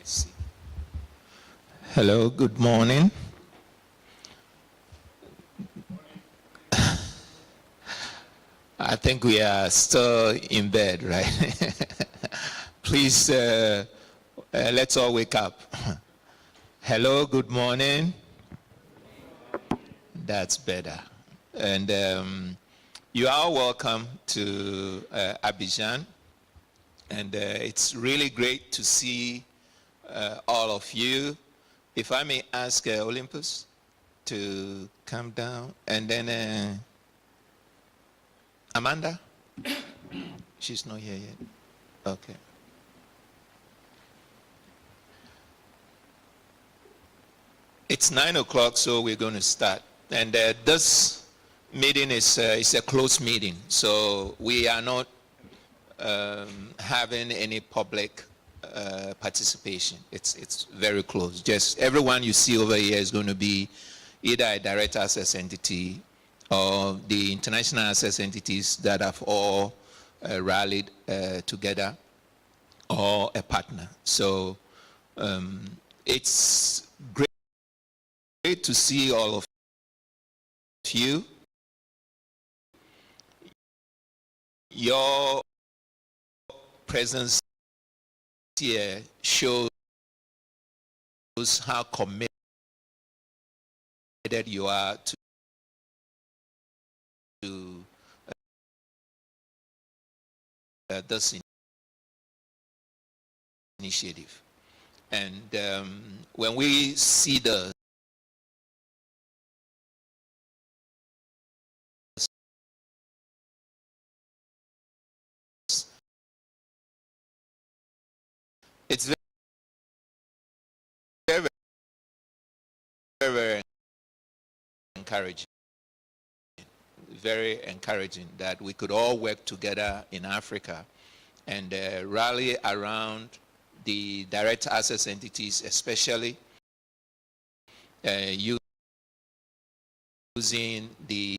see. Hello, good morning. I think we are still in bed, right? Please, let's all wake up. Hello, good morning. That's better. And you are welcome to Abidjan. And it's really great to see all of you. If I may ask Olympus to come down, and then Amanda? She's not here yet. Okay. It's 9 o'clock, so we're going to start. And this meeting is a closed meeting, so we are not having any public participation. It's very close. Just everyone you see over here is going to be either a direct access entity or the international access entities that have all rallied together, or a partner. So it's great to see all of you. Your presence here shows how committed you are to this initiative. And when we see the it's very, very, very encouraging. Very encouraging that we could all work together in Africa and rally around the direct access entities, especially using the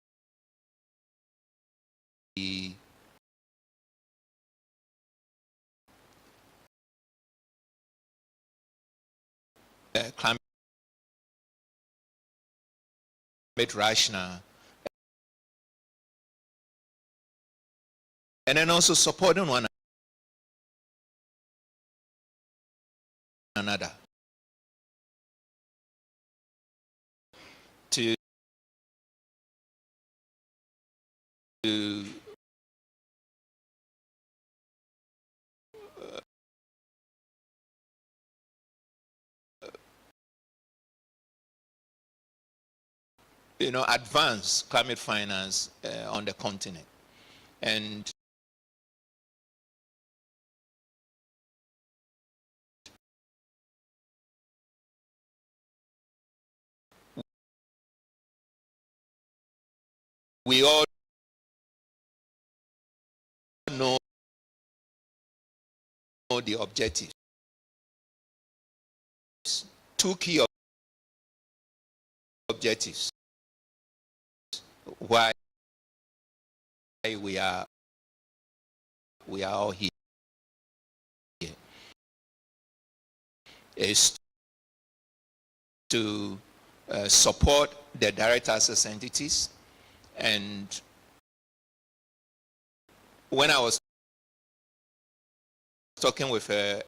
climate rational, and then also supporting one another to advance climate finance on the continent. And we all know the objectives. Two key objectives why we are all here is to support the direct access entities. And when I was talking with a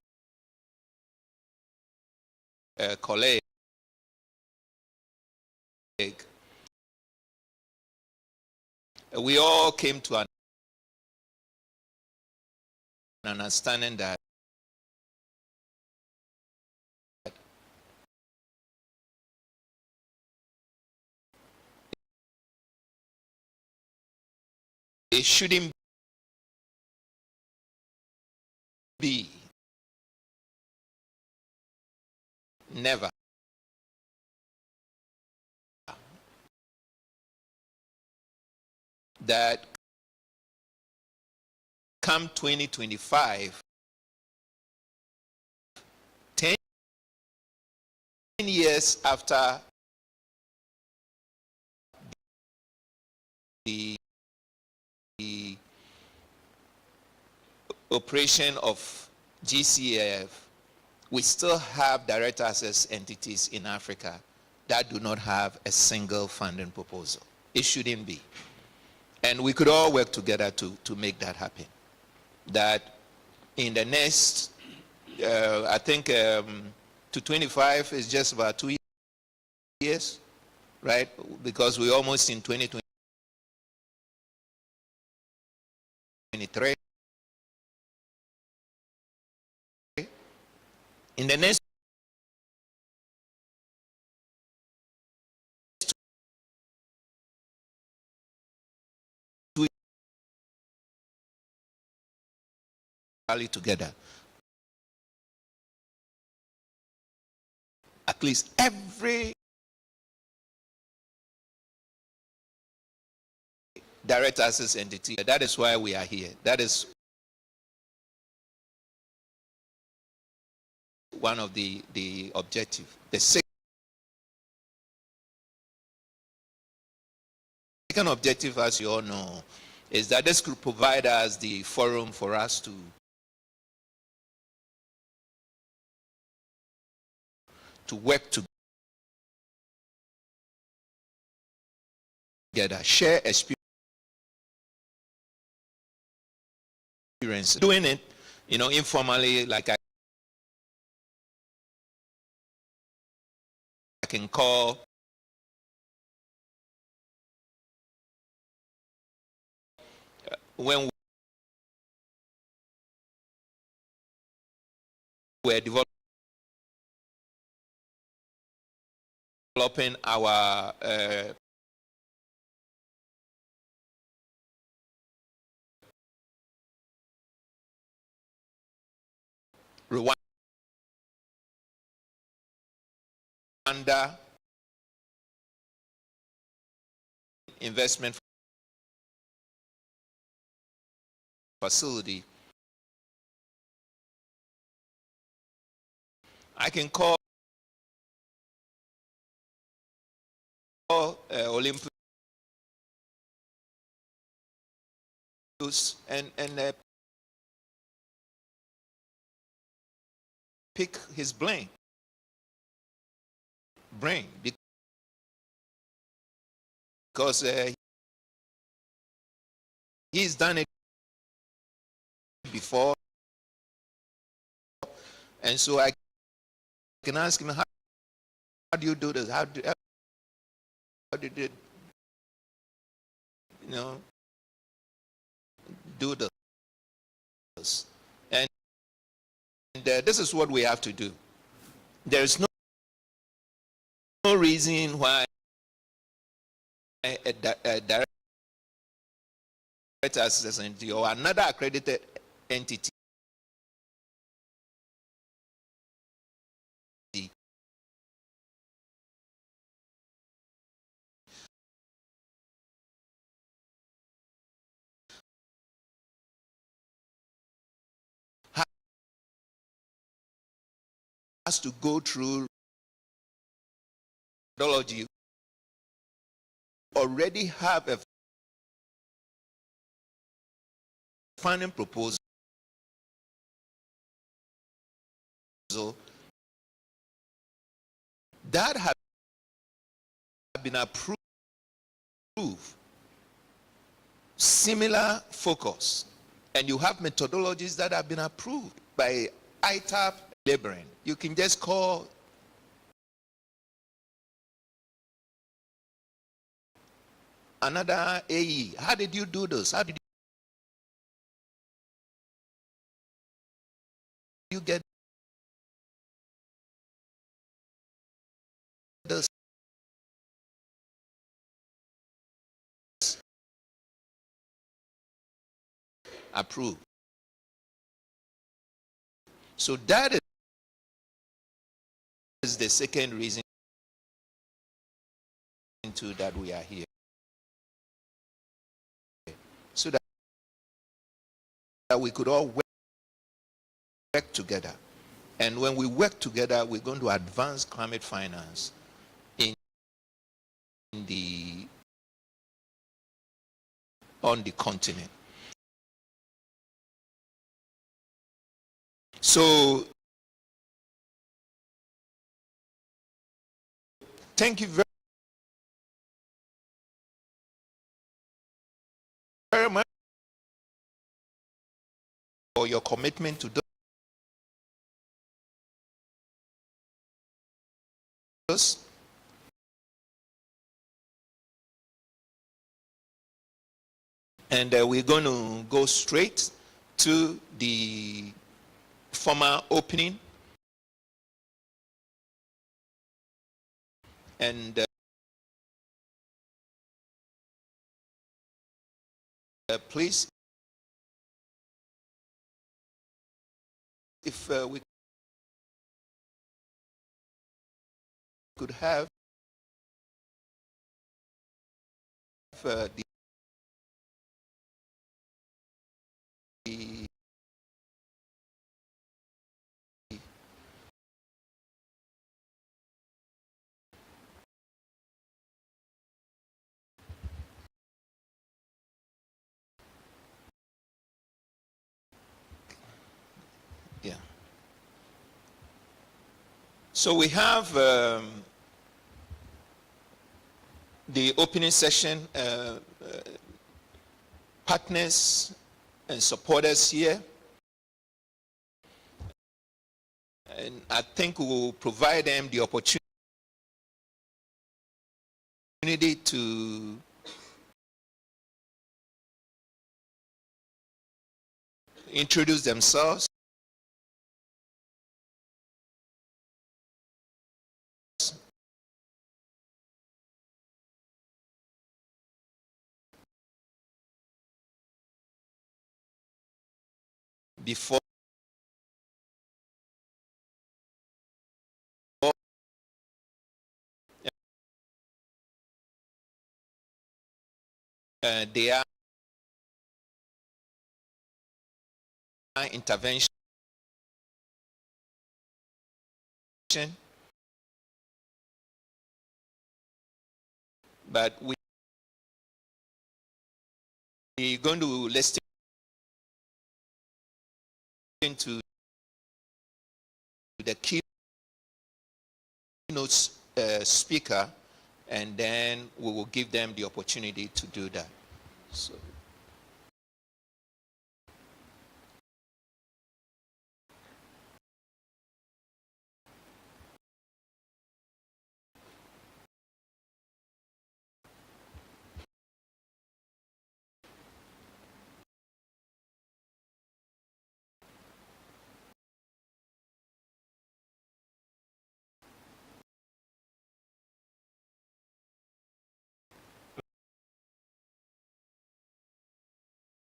colleague, we all came to an understanding that it shouldn't be, never, that come 2025, 10 years after the operation of GCF, we still have direct access entities in Africa that do not have a single funding proposal. It shouldn't be. And we could all work together to make that happen. That in the next, I think to 25 is just about 2 years, right? Because we're almost in 2023. In the next rally together, at least every direct access entity. That is why we are here. That is one of the objective. The second objective, as you all know, is that this could provide us the forum for us to work together, share experience, doing it, informally. Like I can call when we're developing our Rwanda investment facility. I can call Olympus and pick his brain because he's done it before, and so I can ask him, how do you do this? How did it, do this? And this is what we have to do. There is no reason why a direct access entity or another accredited entity has to go through methodology. Already have a funding proposal that have been approved, similar focus, and you have methodologies that have been approved by ITAP laboring. You can just call another AE. How did you do this? How did you get this approved? So that is the second reason that we are here. So that we could all work together. And when we work together, we're going to advance climate finance on the continent. So Thank you very much for your commitment to those. And we're going to go straight to the formal opening. And please, if we could have the yeah. So we have the opening session, partners and supporters here. And I think we will provide them the opportunity to introduce themselves, before their intervention. But we're going to listen to the keynote speaker, and then we will give them the opportunity to do that. So.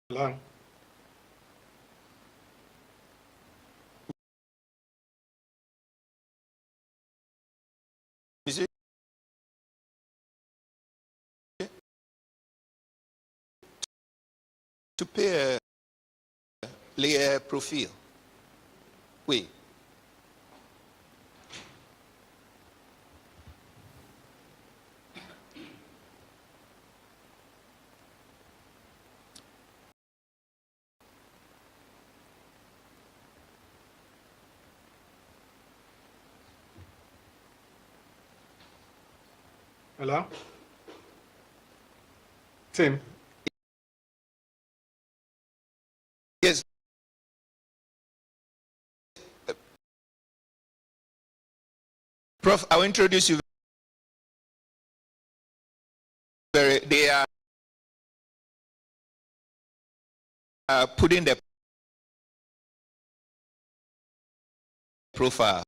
Hello. Is it to pay a layer profile? Oui. Hello. Tim. Yes. Prof, I'll introduce you. They are putting the profile.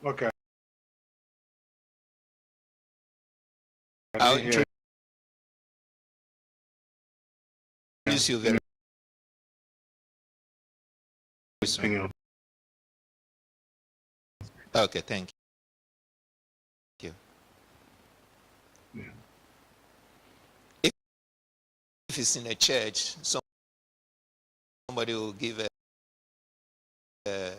Okay. I'll introduce you very soon. Okay, thank you. Yeah. If it's in a church, somebody will give a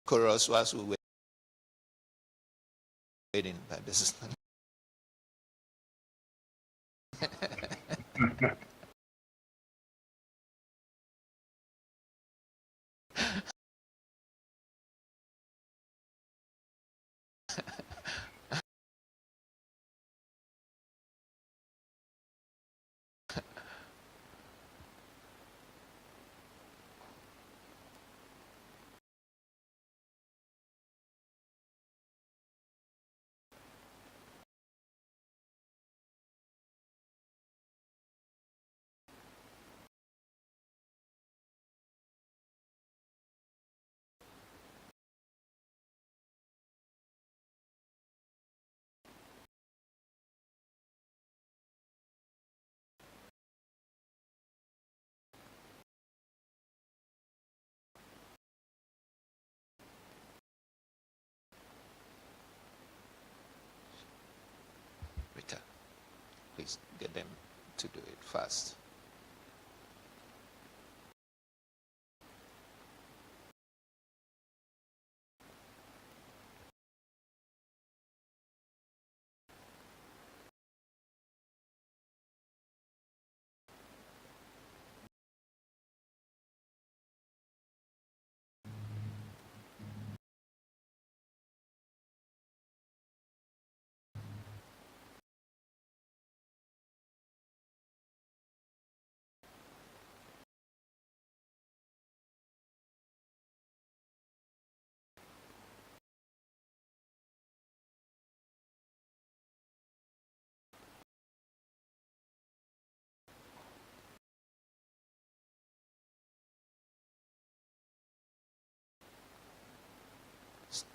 chorus whilst we wait. waiting, but this is not. Rita, please get them to do it fast.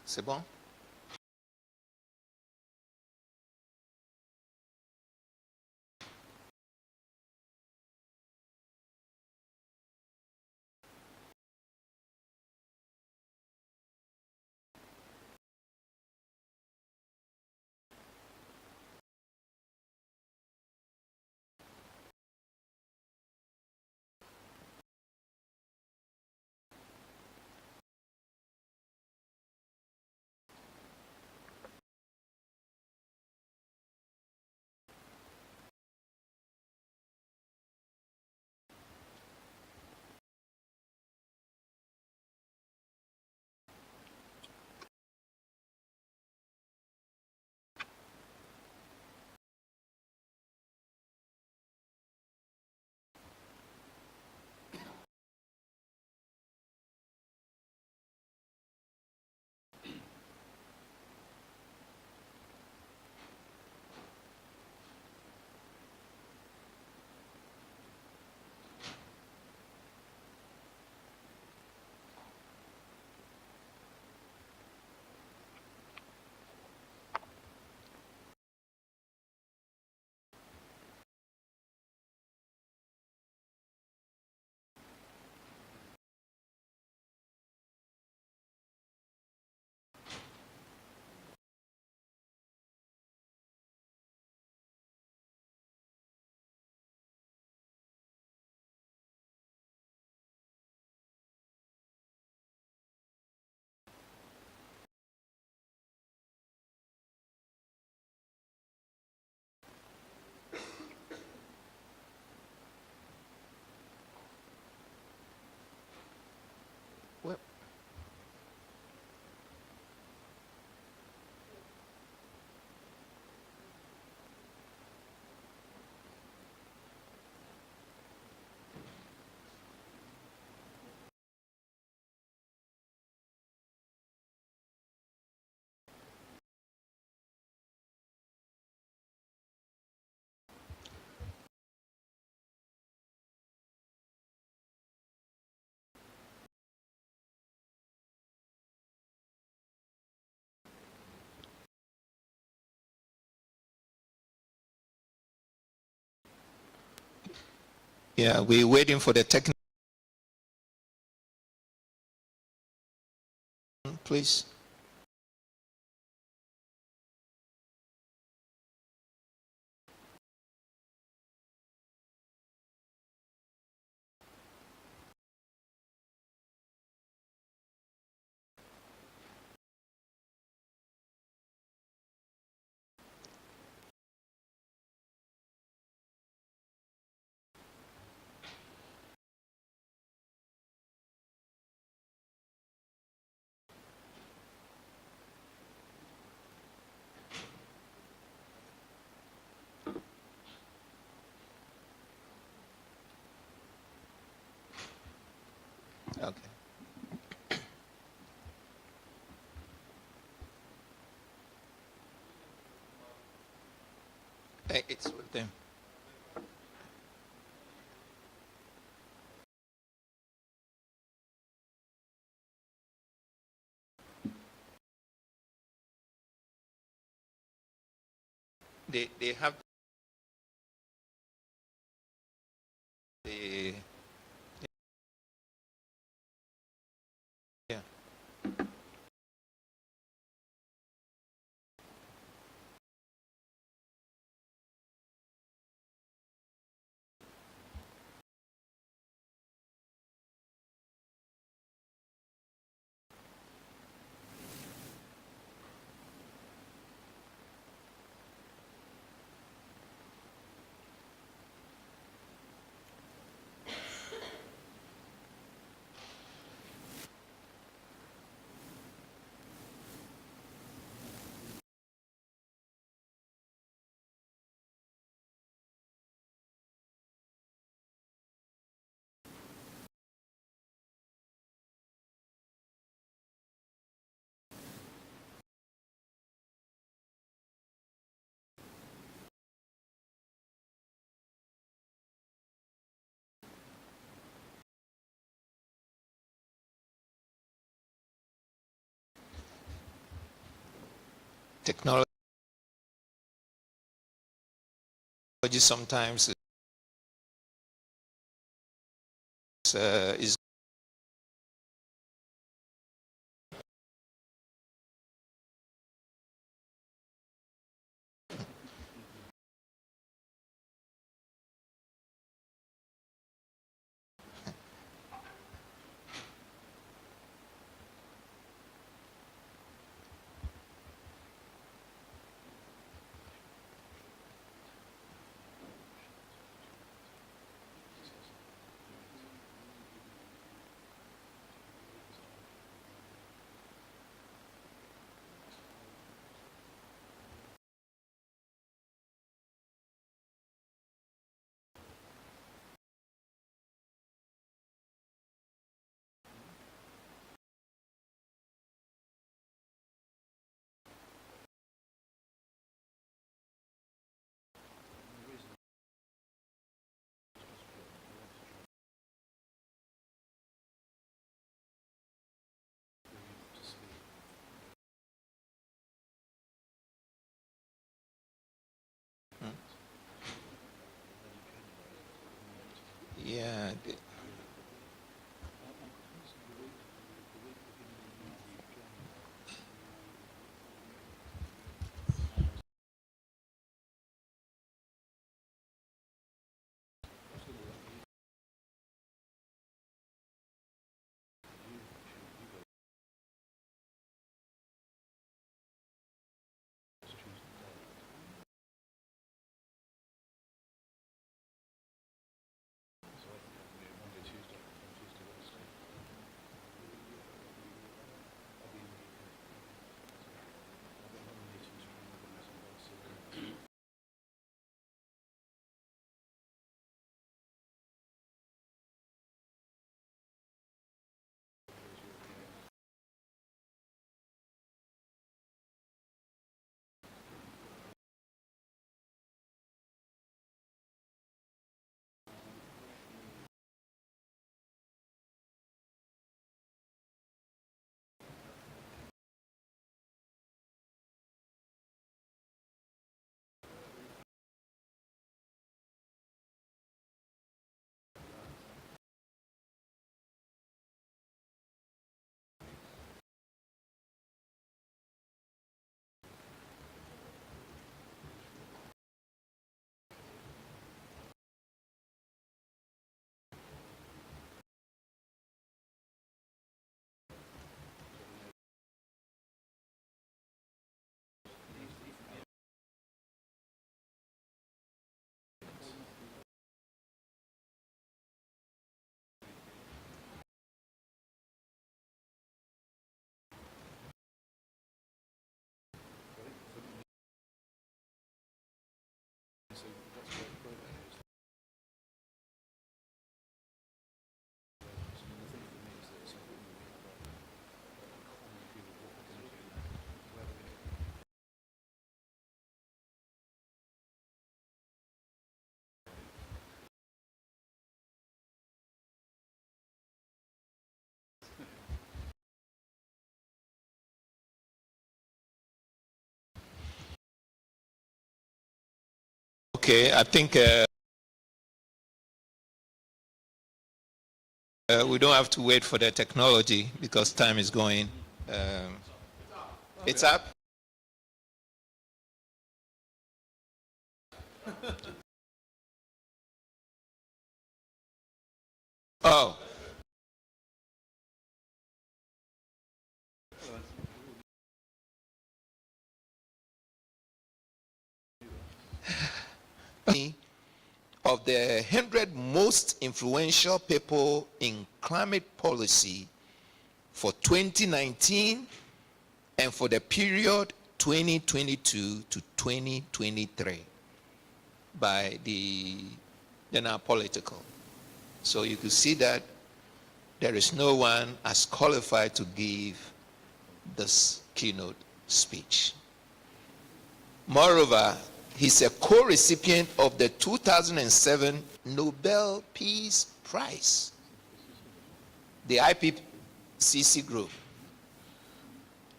C'est bon? Well, yeah, we're waiting for the technical, please. Okay. It's with them. They have the yeah. Technology sometimes is mm, yeah. Okay, I think we don't have to wait for the technology because time is going. It's up. Oh. Of the 100 most influential people in climate policy for 2019 and for the period 2022 to 2023 by the general political. So you can see that there is no one as qualified to give this keynote speech. Moreover, he's a co-recipient of the 2007 Nobel Peace Prize, the IPCC group.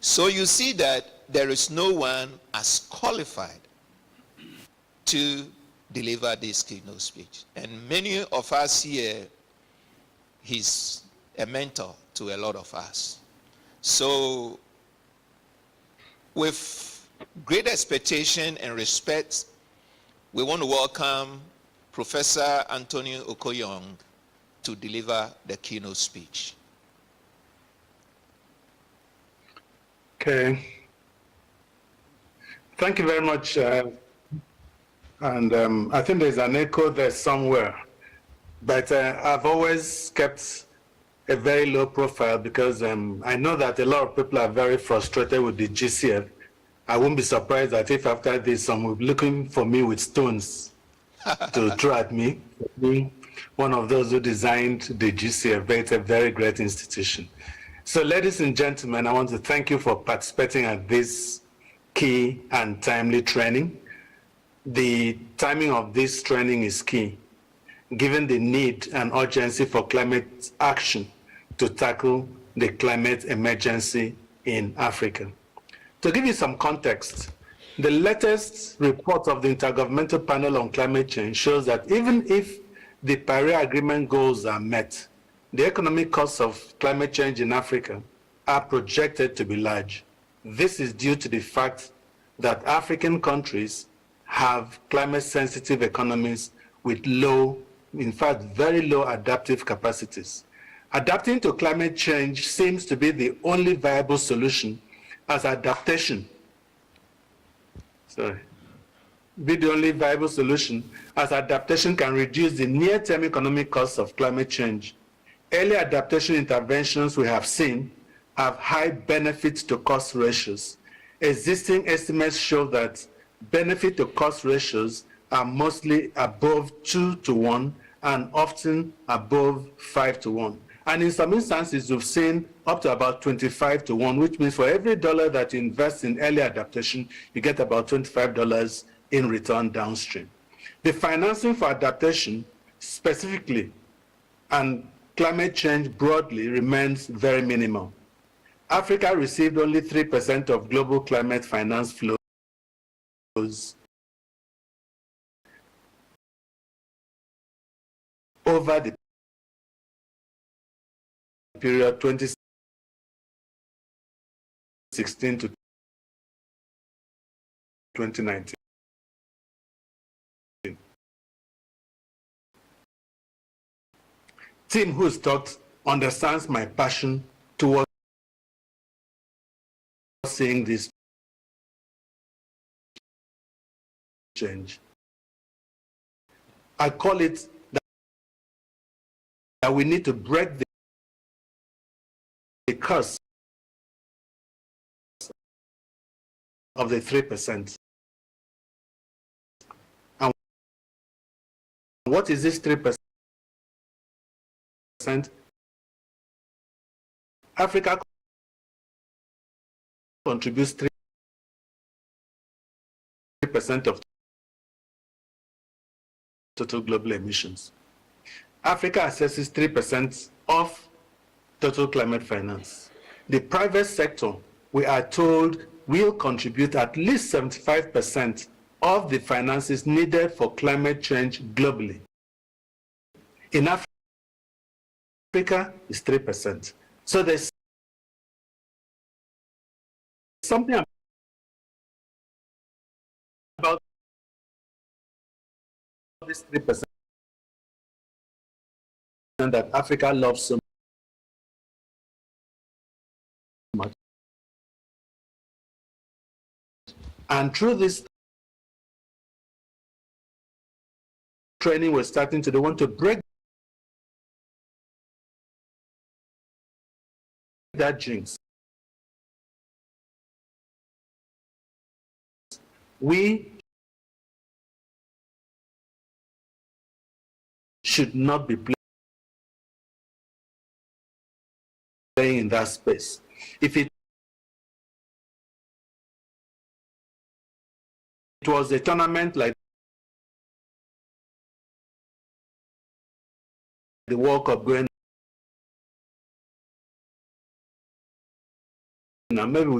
So you see that there is no one as qualified to deliver this keynote speech. And many of us here, he's a mentor to a lot of us. So with great expectation and respect, we want to welcome Professor Antonio Okoyong to deliver the keynote speech. Okay. Thank you very much. I think there's an echo there somewhere. But I've always kept a very low profile because I know that a lot of people are very frustrated with the GCF. I won't be surprised that if after this, some will be looking for me with stones to throw at me. One of those who designed the GCF, but it's a very great institution. So ladies and gentlemen, I want to thank you for participating at this key and timely training. The timing of this training is key, given the need and urgency for climate action to tackle the climate emergency in Africa. To give you some context, the latest report of the Intergovernmental Panel on Climate Change shows that even if the Paris Agreement goals are met, the economic costs of climate change in Africa are projected to be large. This is due to the fact that African countries have climate-sensitive economies with low, in fact, very low adaptive capacities. Adapting to climate change seems to be the only viable solution as adaptation. Be the only viable solution as adaptation can reduce the near-term economic costs of climate change. Early adaptation interventions we have seen have high benefits to cost ratios. Existing estimates show that benefit to cost ratios are mostly above 2 to 1 and often above 5 to 1. And in some instances, we've seen up to about 25 to 1, which means for every dollar that you invest in early adaptation, you get about $25 in return downstream. The financing for adaptation specifically and climate change broadly remains very minimal. Africa received only 3% of global climate finance flows over the period 2016 to 2019. Tim, who's talked, understands my passion towards seeing this change. I call it that we need to break the curse of the 3%. And what is this 3%? Africa contributes 3% of total global emissions. Africa assesses 3% of total climate finance. The private sector, we are told, will contribute at least 75% of the finances needed for climate change globally. In Africa, is 3%. So there's something about this 3% that Africa loves so much. And through this training, we're starting to want to break that jinx. We should not be playing in that space. If it was a tournament like the World Cup going on, maybe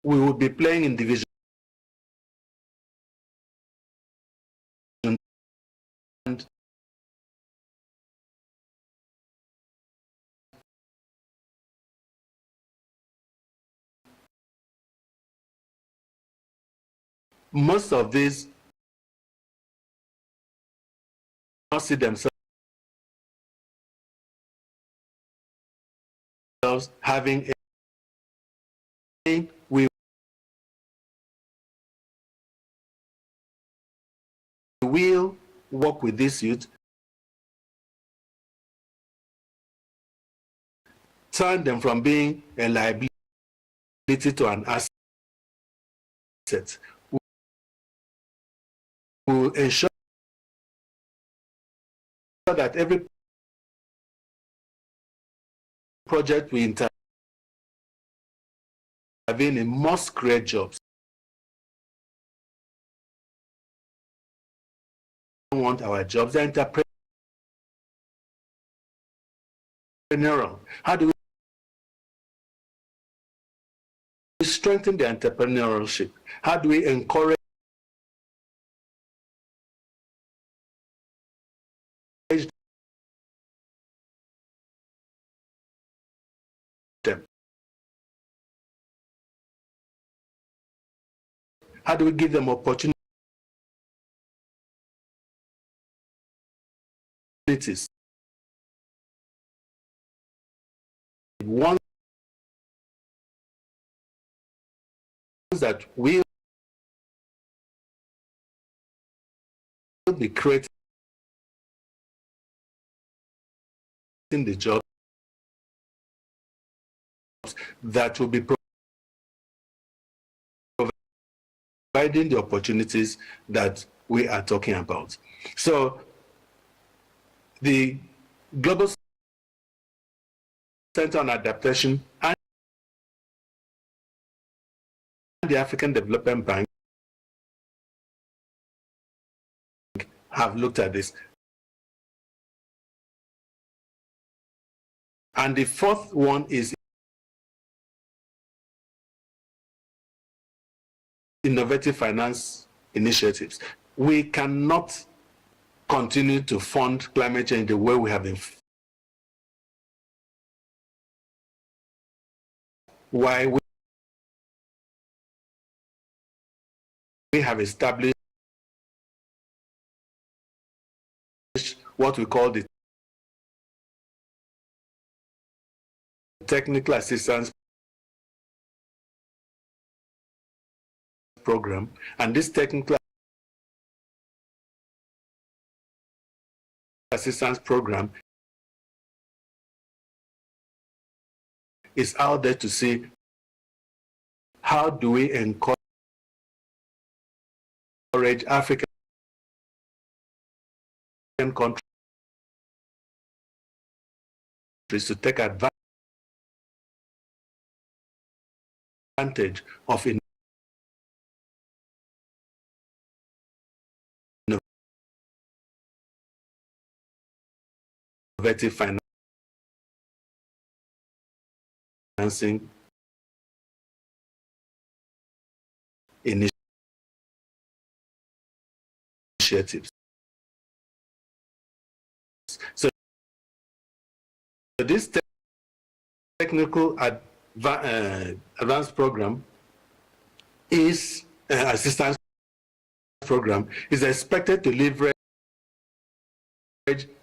we would be playing in division. And most of these not see themselves having a we will work with this youth, turn them from being a liability to an asset. We will ensure that every project we intervene in must create jobs. We don't want our jobs. They're entrepreneurial. How do we strengthen the entrepreneurship? How do we encourage them? How do we give them opportunities? Ones that will be creating the jobs that will be providing the opportunities that we are talking about. So the Global Center on Adaptation and the African Development Bank have looked at this. And the fourth one is innovative finance initiatives. We cannot continue to fund climate change the way we have been. Why we have established what we call the technical assistance program, and this technical assistance program is out there to see how do we encourage African countries to take advantage of innovative finance financing initiatives. So this technical advanced program is assistance program is expected to leverage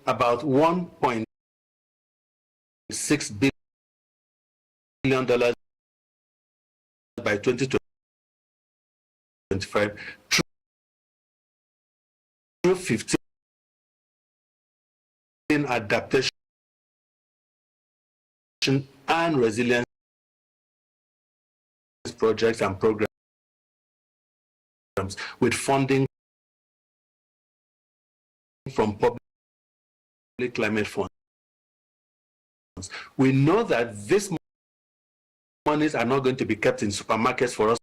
about $1.6 billion by 2025 through 15 adaptation and resilience projects and programs with funding from public climate funds. We know that these monies are not going to be kept in supermarkets for us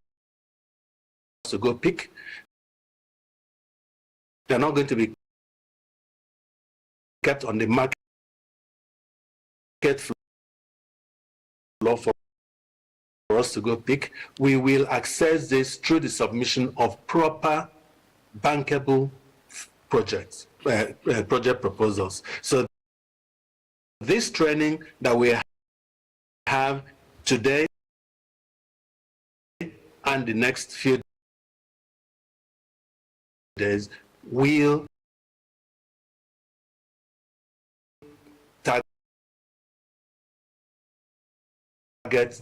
to go pick. They're not going to be kept on the market floor for us to go pick. We will access this through the submission of proper bankable projects, project proposals. So this training that we have today and the next few days will target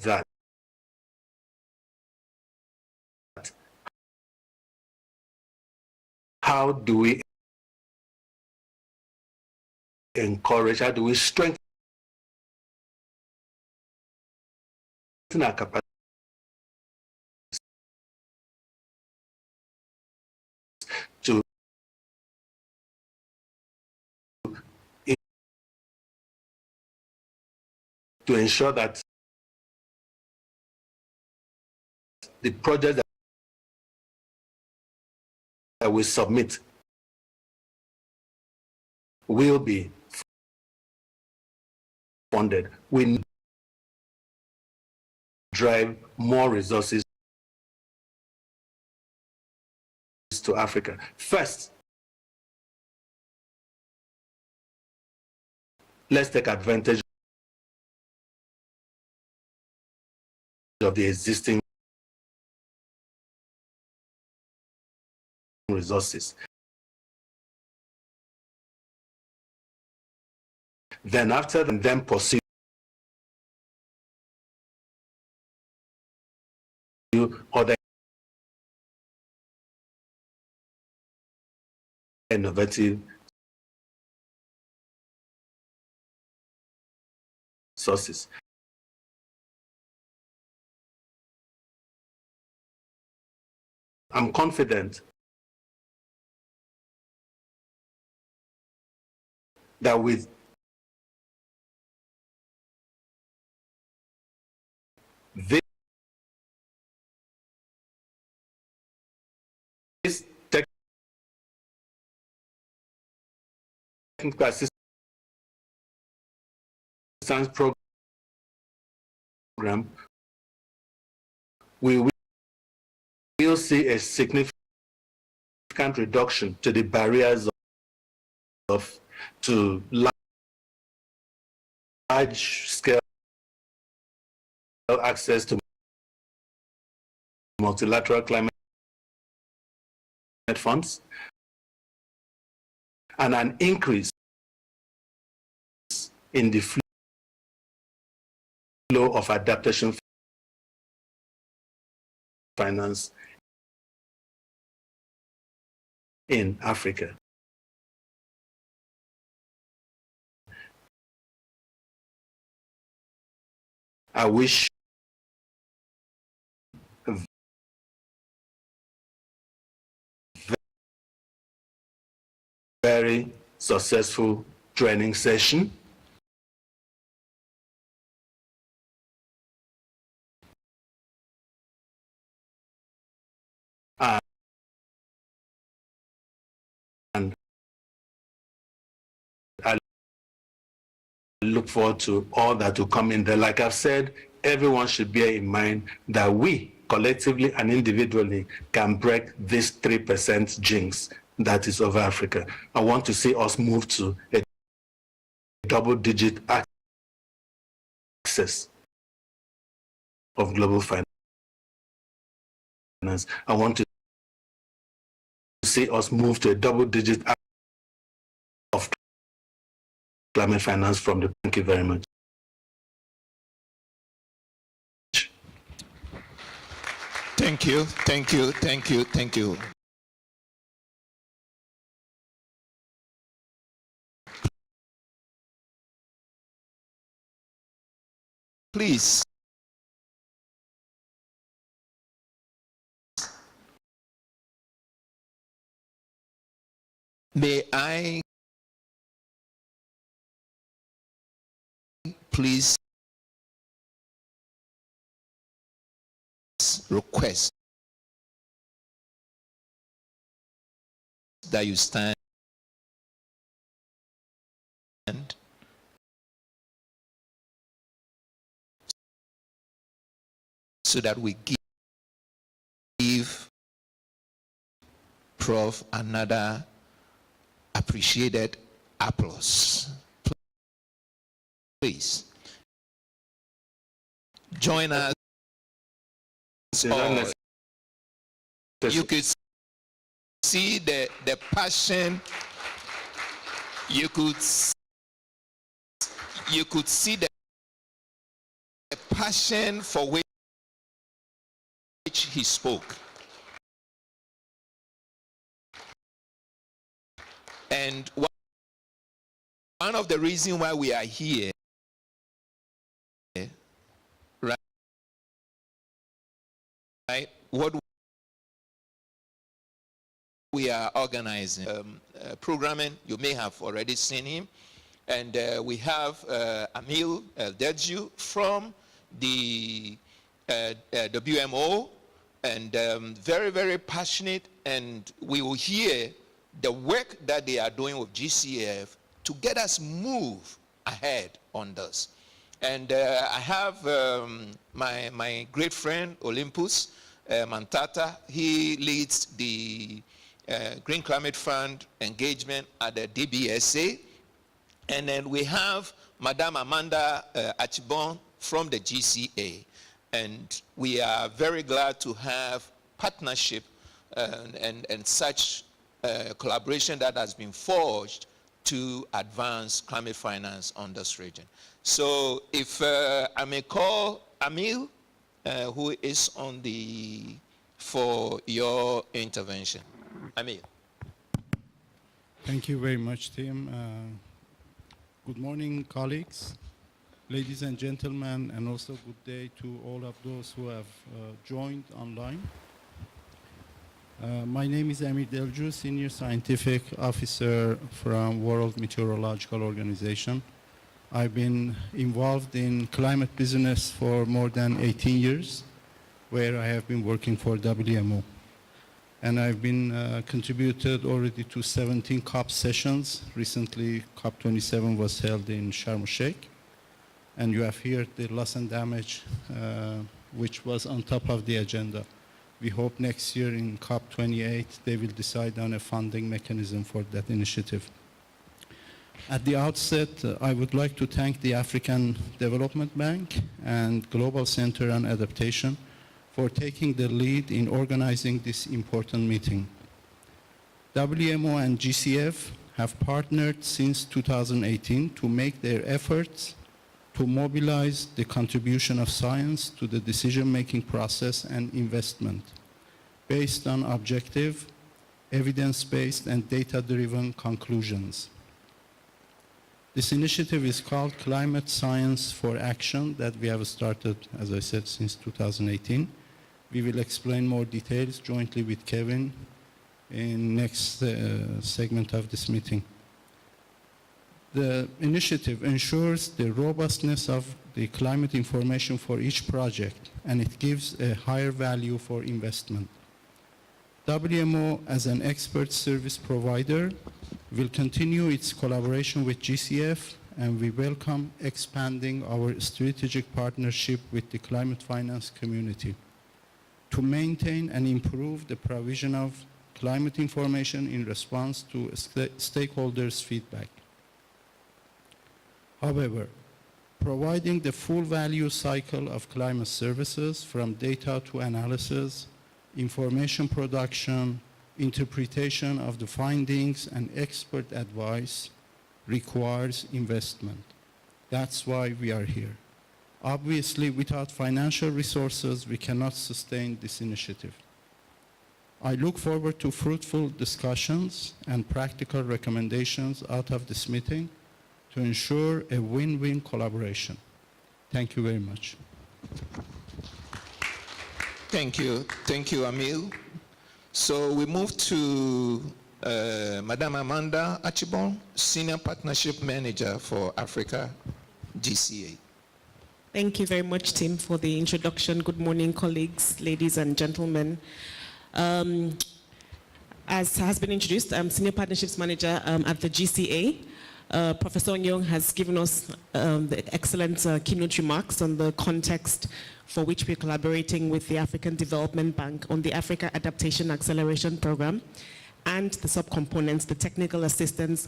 that. How do we encourage, how do we strengthen our capacity to ensure that the project that we submit will be funded. We need to drive more resources to Africa. First, let's take advantage of the existing resources. Then after then pursue other innovative sources. I'm confident that with this technical assistance program, we will see a significant reduction to the barriers to large-scale access to multilateral climate funds, and an increase in the flow of adaptation finance in Africa. I wish a very successful training session. And I look forward to all that will come in there. Like I've said, everyone should bear in mind that we, collectively and individually, can break this 3% jinx that is over Africa. I want to see us move to a double-digit access of global finance. I want to see us move to a double-digit of climate finance from the. Thank you very much. Thank you, thank you, thank you, thank you. Please. May I please request that you stand so that we give Prof another appreciated applause. Please join us. You could see the passion. You could see the passion for which he spoke. And one of the reasons why we are here, right, what we are organizing, programming, you may have already seen him, and we have Emil Delju from the WMO, and very, very passionate, and we will hear the work that they are doing with GCF to get us move ahead on this. And I have my great friend Olympus Mantata. He leads the Green Climate Fund engagement at the DBSA. And then we have Madame Amanda Achibon from the GCA. And we are very glad to have partnership and such collaboration that has been forged to advance climate finance on this region. So if I may call Emil, who is on the, for your intervention. Emil. Thank you very much, Tim. Good morning, colleagues, ladies and gentlemen, and also good day to all of those who have joined online. My name is Emil Delju, Senior Scientific Officer from World Meteorological Organization. I've been involved in climate business for more than 18 years, where I have been working for WMO. And I've been contributed already to 17 COP sessions. Recently, COP27 was held in Sharm el-Sheikh. And you have here the loss and damage, which was on top of the agenda. We hope next year in COP28, they will decide on a funding mechanism for that initiative. At the outset, I would like to thank the African Development Bank and Global Center on Adaptation for taking the lead in organizing this important meeting. WMO and GCF have partnered since 2018 to make their efforts to mobilize the contribution of science to the decision-making process and investment based on objective, evidence-based, and data-driven conclusions. This initiative is called Climate Science for Action that we have started, as I said, since 2018. We will explain more details jointly with Kevin in next segment of this meeting. The initiative ensures the robustness of the climate information for each project, and it gives a higher value for investment. WMO, as an expert service provider, will continue its collaboration with GCF and we welcome expanding our strategic partnership with the climate finance community to maintain and improve the provision of climate information in response to stakeholders' feedback. However, providing the full value cycle of climate services from data to analysis, information production, interpretation of the findings, and expert advice requires investment. That's why we are here. Obviously, without financial resources, we cannot sustain this initiative. I look forward to fruitful discussions and practical recommendations out of this meeting to ensure a win-win collaboration. Thank you very much. Thank you, Amil. So we move to Madame Amanda Archibald, Senior Partnership Manager for Africa, GCA. Thank you very much, Tim, for the introduction. Good morning, colleagues, ladies and gentlemen. As has been introduced, I'm Senior Partnerships Manager at the GCA. Professor Nyong has given us the excellent keynote remarks on the context for which we're collaborating with the African Development Bank on the Africa Adaptation Acceleration Program and the subcomponents, the Technical Assistance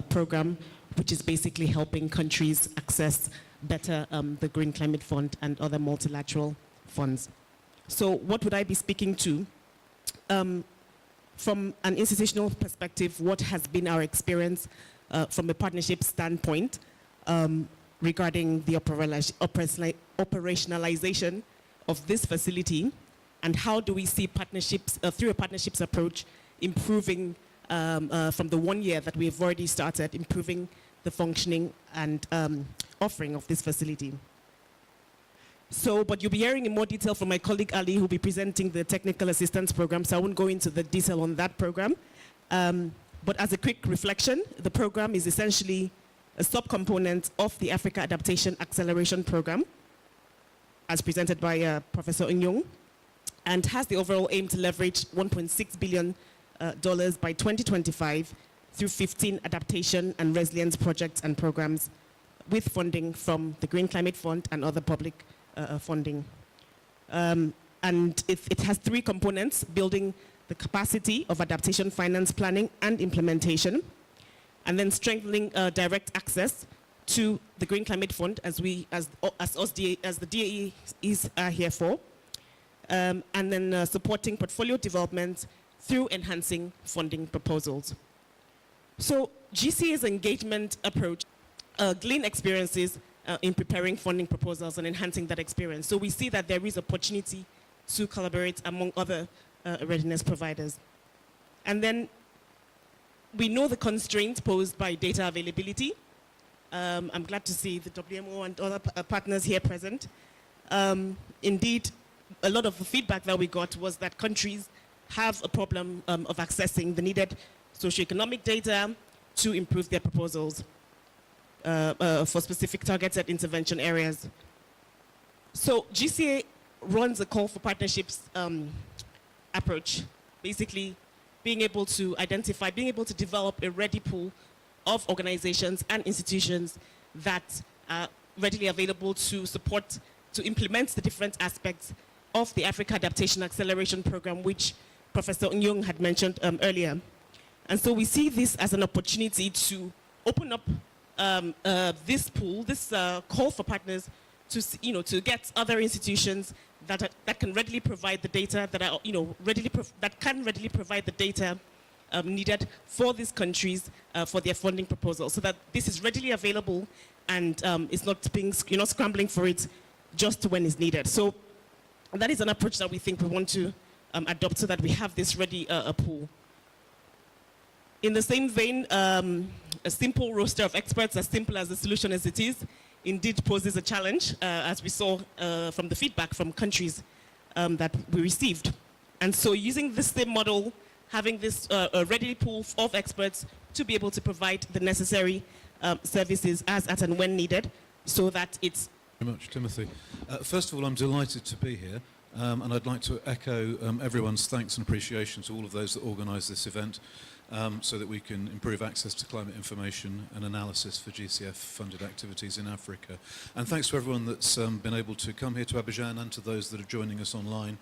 Program, which is basically helping countries access better the Green Climate Fund and other multilateral funds. So what would I be speaking to? From an institutional perspective, what has been our experience from a partnership standpoint regarding the operationalization of this facility, and how do we see partnerships, through a partnerships approach, improving from the 1 year that we've already started, improving the functioning and offering of this facility. So, but you'll be hearing in more detail from my colleague Ali, who'll be presenting the technical assistance program, so I won't go into the detail on that program. But as a quick reflection, the program is essentially a subcomponent of the Africa Adaptation Acceleration Program, as presented by Professor Nyong, and has the overall aim to leverage $1.6 billion by 2025 through 15 adaptation and resilience projects and programs with funding from the Green Climate Fund and other public funding. And it has 3 components: building the capacity of adaptation finance planning and implementation, and then strengthening direct access to the Green Climate Fund as the DAE is here for, and then supporting portfolio development through enhancing funding proposals. So GCA's engagement approach glean experiences in preparing funding proposals and enhancing that experience. So we see that there is opportunity to collaborate among other readiness providers. And then we know the constraints posed by data availability. I'm glad to see the WMO and other partners here present. Indeed, a lot of the feedback that we got was that countries have a problem of accessing the needed socioeconomic data to improve their proposals for specific targeted intervention areas. So GCA runs a call for partnerships approach, basically being able to identify, being able to develop a ready pool of organizations and institutions that are readily available to support, to implement the different aspects of the Africa Adaptation Acceleration Program, which Professor Nyong had mentioned earlier. And so we see this as an opportunity to open up this pool, this call for partners to, to get other institutions that can readily provide the data, that are, that can readily provide the data needed for these countries for their funding proposals, so that this is readily available and it's not being, scrambling for it just when it's needed. So that is an approach that we think we want to adopt, so that we have this ready pool. In the same vein, a simple roster of experts, as simple as the solution as it is, indeed poses a challenge, as we saw from the feedback from countries that we received. And so using this same model, having this ready pool of experts to be able to provide the necessary services as at and when needed, so that it's... Very much, Timothy. First of all, I'm delighted to be here, and I'd like to echo everyone's thanks and appreciation to all of those that organised this event. so that we can improve access to climate information and analysis for GCF-funded activities in Africa. And thanks to everyone that's been able to come here to Abidjan and to those that are joining us online,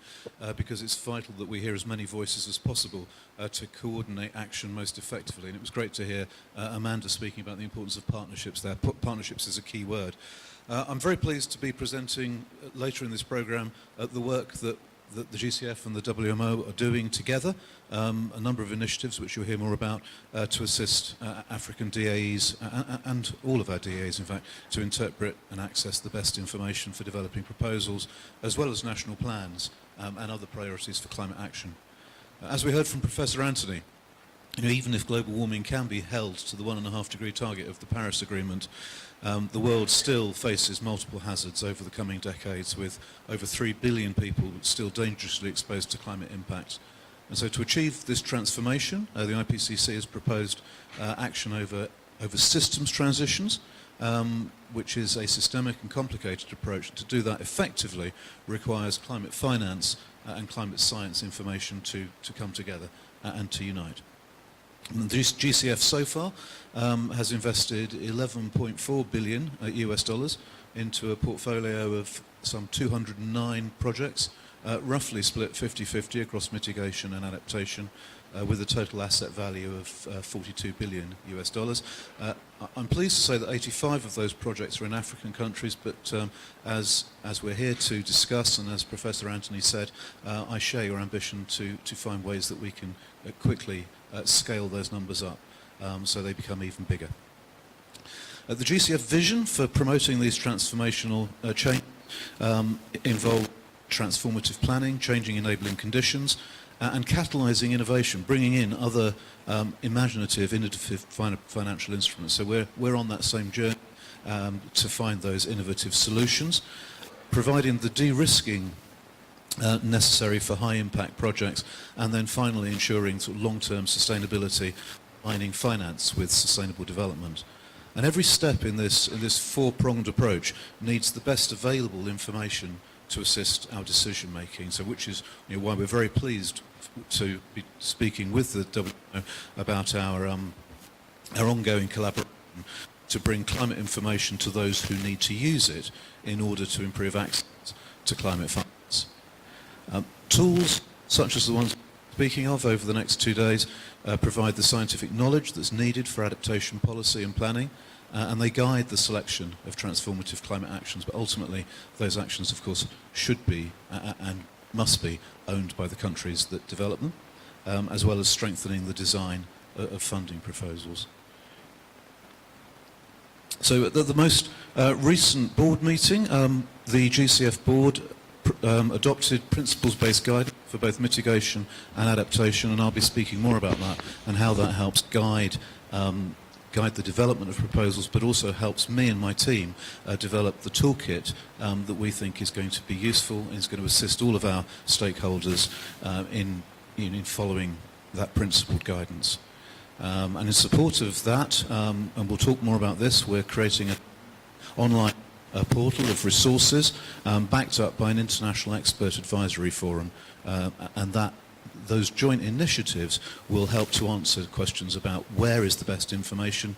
because it's vital that we hear as many voices as possible to coordinate action most effectively. And it was great to hear Amanda speaking about the importance of partnerships there. Partnerships is a key word. I'm very pleased to be presenting later in this programme the work that the GCF and the WMO are doing together, a number of initiatives which you'll hear more about to assist African DAEs and all of our DAEs, in fact, to interpret and access the best information for developing proposals, as well as national plans and other priorities for climate action. As we heard from Professor Anthony, even if global warming can be held to the 1.5 degree target of the Paris Agreement, the world still faces multiple hazards over the coming decades, with over 3 billion people still dangerously exposed to climate impact. And so to achieve this transformation, the IPCC has proposed action over systems transitions, which is a systemic and complicated approach. To do that effectively requires climate finance and climate science information to come together and to unite. And the GCF so far has invested 11.4 billion US dollars into a portfolio of some 209 projects, roughly split 50-50 across mitigation and adaptation, with a total asset value of 42 billion US dollars. I'm pleased to say that 85 of those projects are in African countries, but as we're here to discuss, and as Professor Anthony said, I share your ambition to find ways that we can quickly scale those numbers up so they become even bigger. The GCF vision for promoting these transformational changes involve transformative planning, changing enabling conditions, and catalysing innovation, bringing in other imaginative, innovative financial instruments. So we're on that same journey to find those innovative solutions, providing the de-risking necessary for high-impact projects, and then finally ensuring sort of long-term sustainability, aligning finance with sustainable development. And every step in this four-pronged approach needs the best available information to assist our decision-making. So, which is why we're very pleased to be speaking with the WMO about our ongoing collaboration to bring climate information to those who need to use it in order to improve access to climate finance. Tools such as the ones we're speaking of over the next 2 days provide the scientific knowledge that's needed for adaptation policy and planning, and they guide the selection of transformative climate actions. But ultimately, those actions, of course, should be and must be owned by the countries that develop them, as well as strengthening the design of funding proposals. So at the most recent board meeting, the GCF board adopted principles-based guidance for both mitigation and adaptation, and I'll be speaking more about that and how that helps guide the development of proposals, but also helps me and my team develop the toolkit that we think is going to be useful and is going to assist all of our stakeholders in following that principled guidance. And in support of that, and we'll talk more about this, we're creating an online portal of resources backed up by an international expert advisory forum, and those joint initiatives will help to answer questions about where is the best information,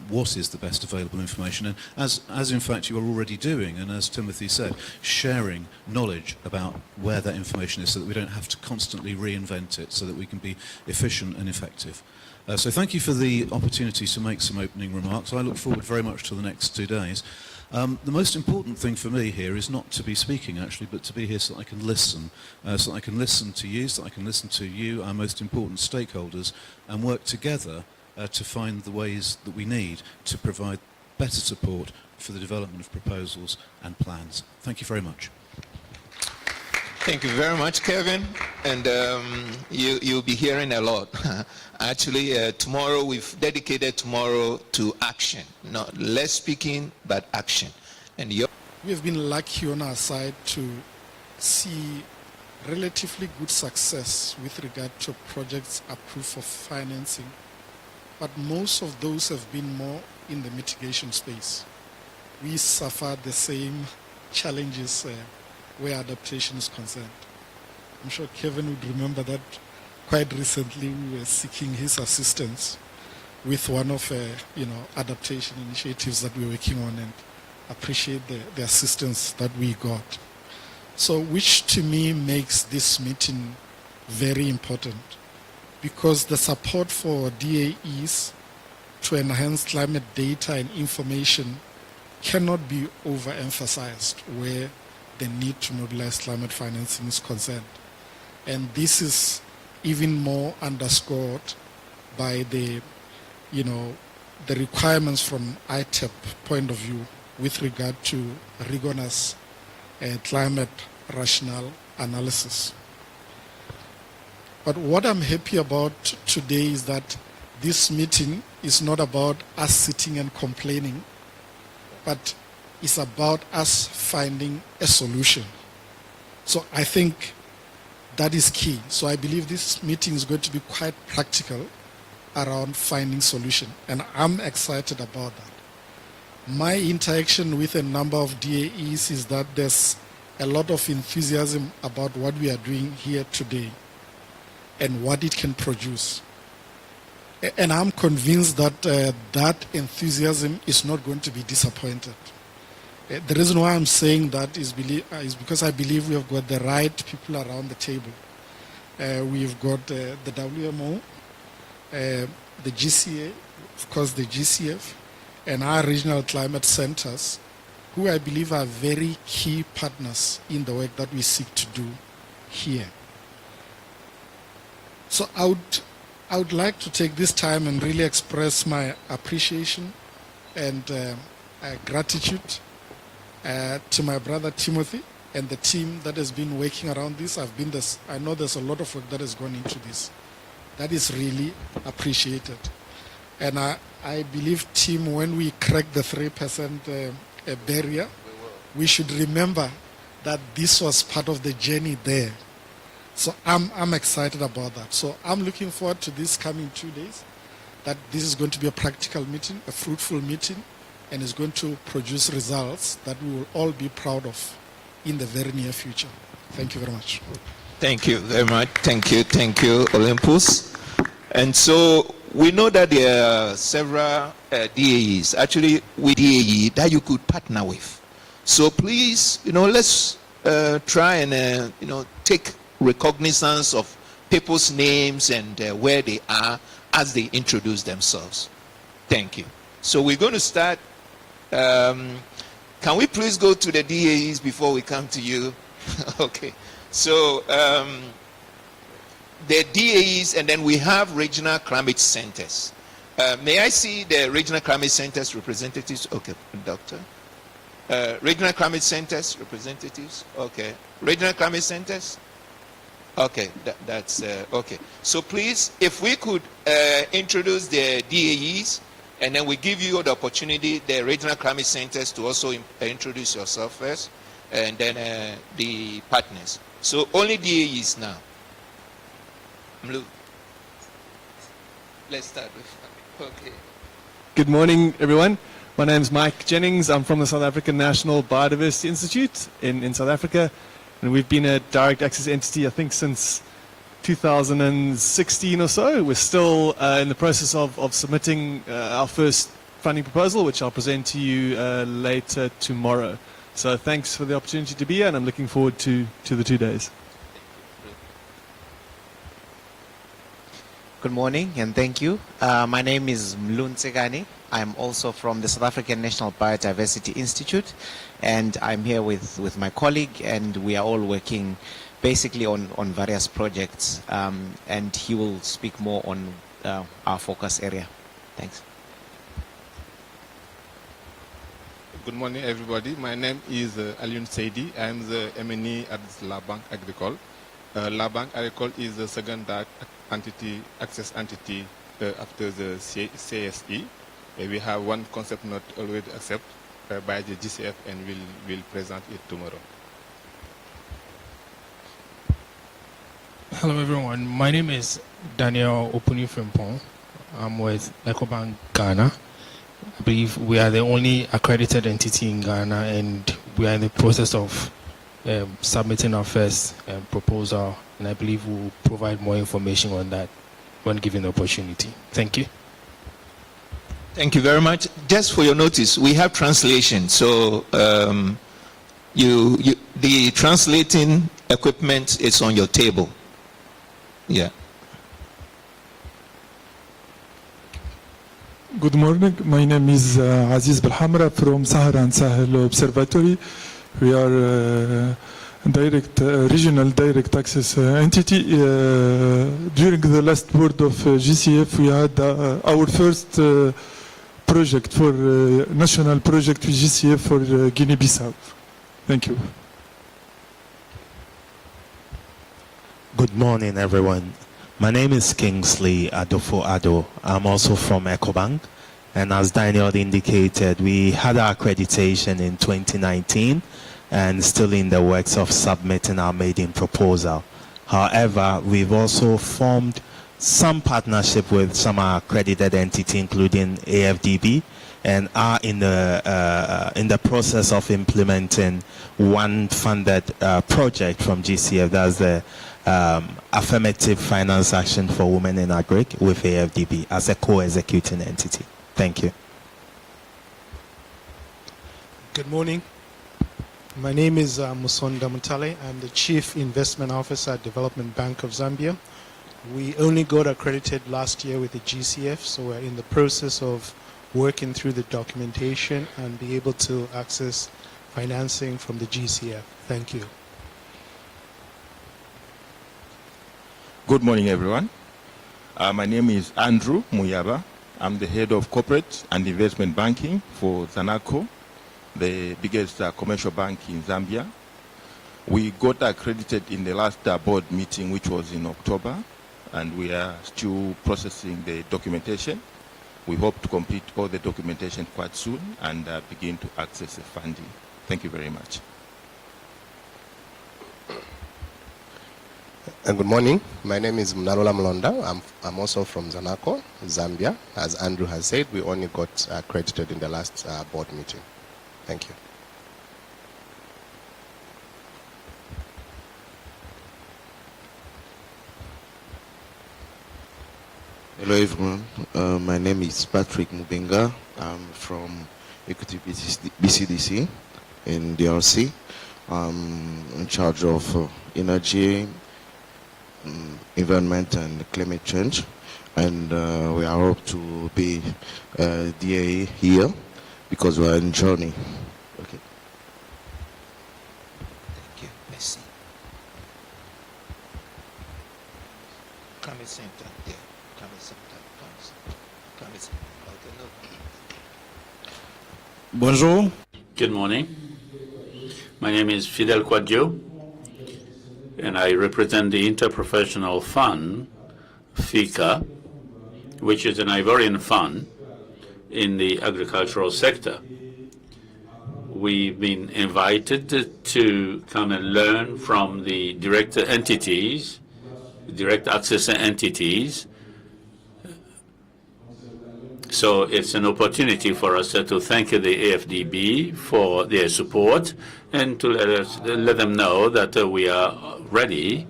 what is the best available information, and as in fact you are already doing, and as Timothy said, sharing knowledge about where that information is so that we don't have to constantly reinvent it, so that we can be efficient and effective. So thank you for the opportunity to make some opening remarks. I look forward very much to the next 2 days. The most important thing for me here is not to be speaking, actually, but to be here so that I can listen. So that I can listen to you, so that I can listen to you, our most important stakeholders, and work together to find the ways that we need to provide better support for the development of proposals and plans. Thank you very much. Thank you very much, Kevin. And you'll be hearing a lot. Actually, tomorrow, we've dedicated tomorrow to action. Not less speaking, but action. And we have been lucky on our side to see relatively good success with regard to projects approved for financing. But most of those have been more in the mitigation space. We suffered the same challenges where adaptation is concerned. I'm sure Kevin would remember that quite recently we were seeking his assistance with one of adaptation initiatives that we're working on, and appreciate the assistance that we got. So which to me makes this meeting very important, because the support for DAEs to enhance climate data and information cannot be overemphasized where the need to mobilize climate financing is concerned. And this is even more underscored by the requirements from ITEP point of view with regard to rigorous climate rational analysis. But what I'm happy about today is that this meeting is not about us sitting and complaining, but it's about us finding a solution. So I think that is key. So I believe this meeting is going to be quite practical around finding solution, and I'm excited about that. My interaction with a number of DAEs is that there's a lot of enthusiasm about what we are doing here today and what it can produce. And I'm convinced that that enthusiasm is not going to be disappointed. The reason why I'm saying that is because I believe we have got the right people around the table. We've got the WMO, the GCA, of course the GCF, and our regional climate centers, who I believe are very key partners in the work that we seek to do here. So I would like to take this time and really express my appreciation and gratitude to my brother Timothy and the team that has been working around this. I know there's a lot of work that has gone into this. That is really appreciated. And I believe, Tim, when we crack the 3% barrier, we should remember that this was part of the journey there. So I'm excited about that. So I'm looking forward to this coming 2 days, that this is going to be a practical meeting, a fruitful meeting, and is going to produce results that we will all be proud of in the very near future. Thank you very much. Thank you very much. Thank you, Olympus. And so we know that there are several DAEs, actually with DAE, that you could partner with. So please, let's try and, take recognizance of people's names and where they are as they introduce themselves. Thank you. So we're going to start. Can we please go to the DAEs before we come to you? Okay. So the DAEs, and then we have regional climate centers. May I see the regional climate centers representatives? Okay, doctor. Regional climate centers representatives? Okay. Regional climate centers? Okay, that's okay. So please, if we could introduce the DAEs, and then we give you the opportunity, the regional climate centers, to also introduce yourself first, and then the partners. So only DAEs now. Let's start with, okay. Good morning, everyone. My name is Mike Jennings. I'm from the South African National Biodiversity Institute in South Africa. And we've been a direct access entity, I think, since 2016 or so. We're still in the process of submitting our first funding proposal, which I'll present to you later tomorrow. So thanks for the opportunity to be here, and I'm looking forward to the 2 days. Good morning, and thank you. My name is Mlun Tsegani. I'm also from the South African National Biodiversity Institute, and I'm here with my colleague, and we are all working basically on various projects, and he will speak more on our focus area. Thanks. Good morning, everybody. My name is Alioune Seydi. I'm the MNE at La Banque Agricole. La Banque Agricole is the second access entity after the CSE. We have one concept note already accepted by the GCF, and we'll present it tomorrow. Hello everyone, my name is Daniel Opuni Frimpong. I'm with EcoBank Ghana. I believe we are the only accredited entity in Ghana, and we are in the process of submitting our first proposal, and I believe we'll provide more information on that when given the opportunity. Thank you. Thank you very much. Just for your notice, we have translation. So the translating equipment is on your table. Yeah. Good morning. My name is Aziz Belhamra from Sahara and Sahel Observatory. We are regional direct access entity. During the last board of GCF, we had our first project for national project with GCF for Guinea-Bissau. Thank you. Good morning, everyone. My name is Kingsley Adofo Ado. I'm also from EcoBank. And as Daniel indicated, we had our accreditation in 2019 and still in the works of submitting our maiden proposal. However, we've also formed some partnership with some accredited entity, including AFDB, and are in the process of implementing one funded project from GCF. That's the affirmative finance action for women in agric with AFDB as a co-executing entity. Thank you. Good morning. My name is Musonda Mutale. I'm the Chief Investment Officer at Development Bank of Zambia. We only got accredited last year with the GCF, so we're in the process of working through the documentation and be able to access financing from the GCF. Thank you. Good morning, everyone. My name is Andrew Muyaba. I'm the head of corporate and investment banking for Zanaco, the biggest commercial bank in Zambia. We got accredited in the last board meeting, which was in October, and we are still processing the documentation. We hope to complete all the documentation quite soon and begin to access the funding. Thank you very much. Good morning. My name is Mnalola Mlonda. I'm also from Zanaco, Zambia. As Andrew has said, we only got accredited in the last board meeting. Thank you. Hello everyone, my name is Patrick Mubenga. I'm from Equity BCDC in DRC. I'm in charge of energy, environment and climate change, and we are hope to be DA here because we are in journey. Okay. Thank you. Merci. Come at same time. Yeah. Come at same time. Come at same time. Okay. No. Bonjour. Good morning. My name is Fidel Quadio, and I represent the Interprofessional Fund, FICA, which is an Ivorian fund in the agricultural sector. We've been invited to come and learn from the direct entities, direct access entities. So it's an opportunity for us to thank the AFDB for their support and to let them know that we are ready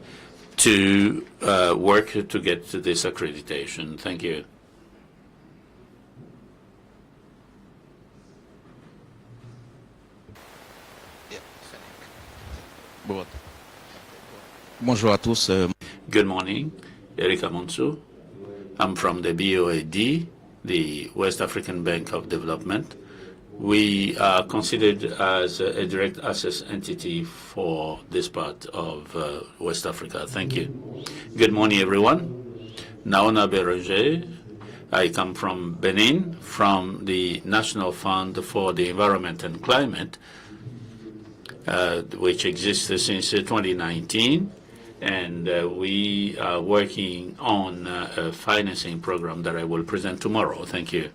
to work to get to this accreditation. Thank you. Bonjour à tous. Good morning, Eric Amonsu. I'm from the BOAD, the West African Bank of Development. We are considered as a direct access entity for this part of West Africa. Thank you. Good morning, everyone. Naona Beroger. I come from Benin, from the National Fund for the Environment and Climate, which exists since 2019. And we are working on a financing program that I will present tomorrow. Thank you.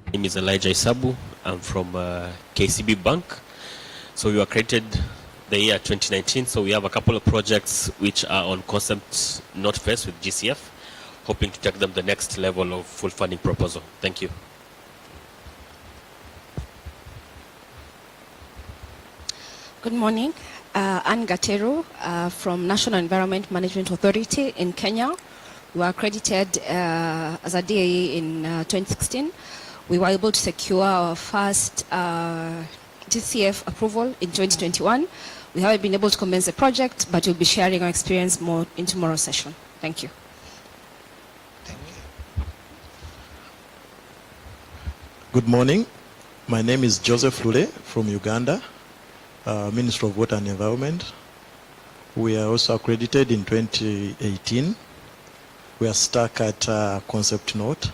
My name is Elijah Isabu. I'm from KCB Bank. So we were accredited the year 2019. So we have a couple of projects which are on concept note phase with GCF. hoping to take them the next level of full funding proposal. Thank you. Good morning. Anne Gatero from National Environment Management Authority in Kenya. We were accredited as a DAE in 2016. We were able to secure our first GCF approval in 2021. We haven't been able to commence the project, but we'll be sharing our experience more in tomorrow's session. Thank you. Good morning. My name is Joseph Lule from Uganda, Minister of Water and Environment. We are also accredited in 2018. We are stuck at concept note,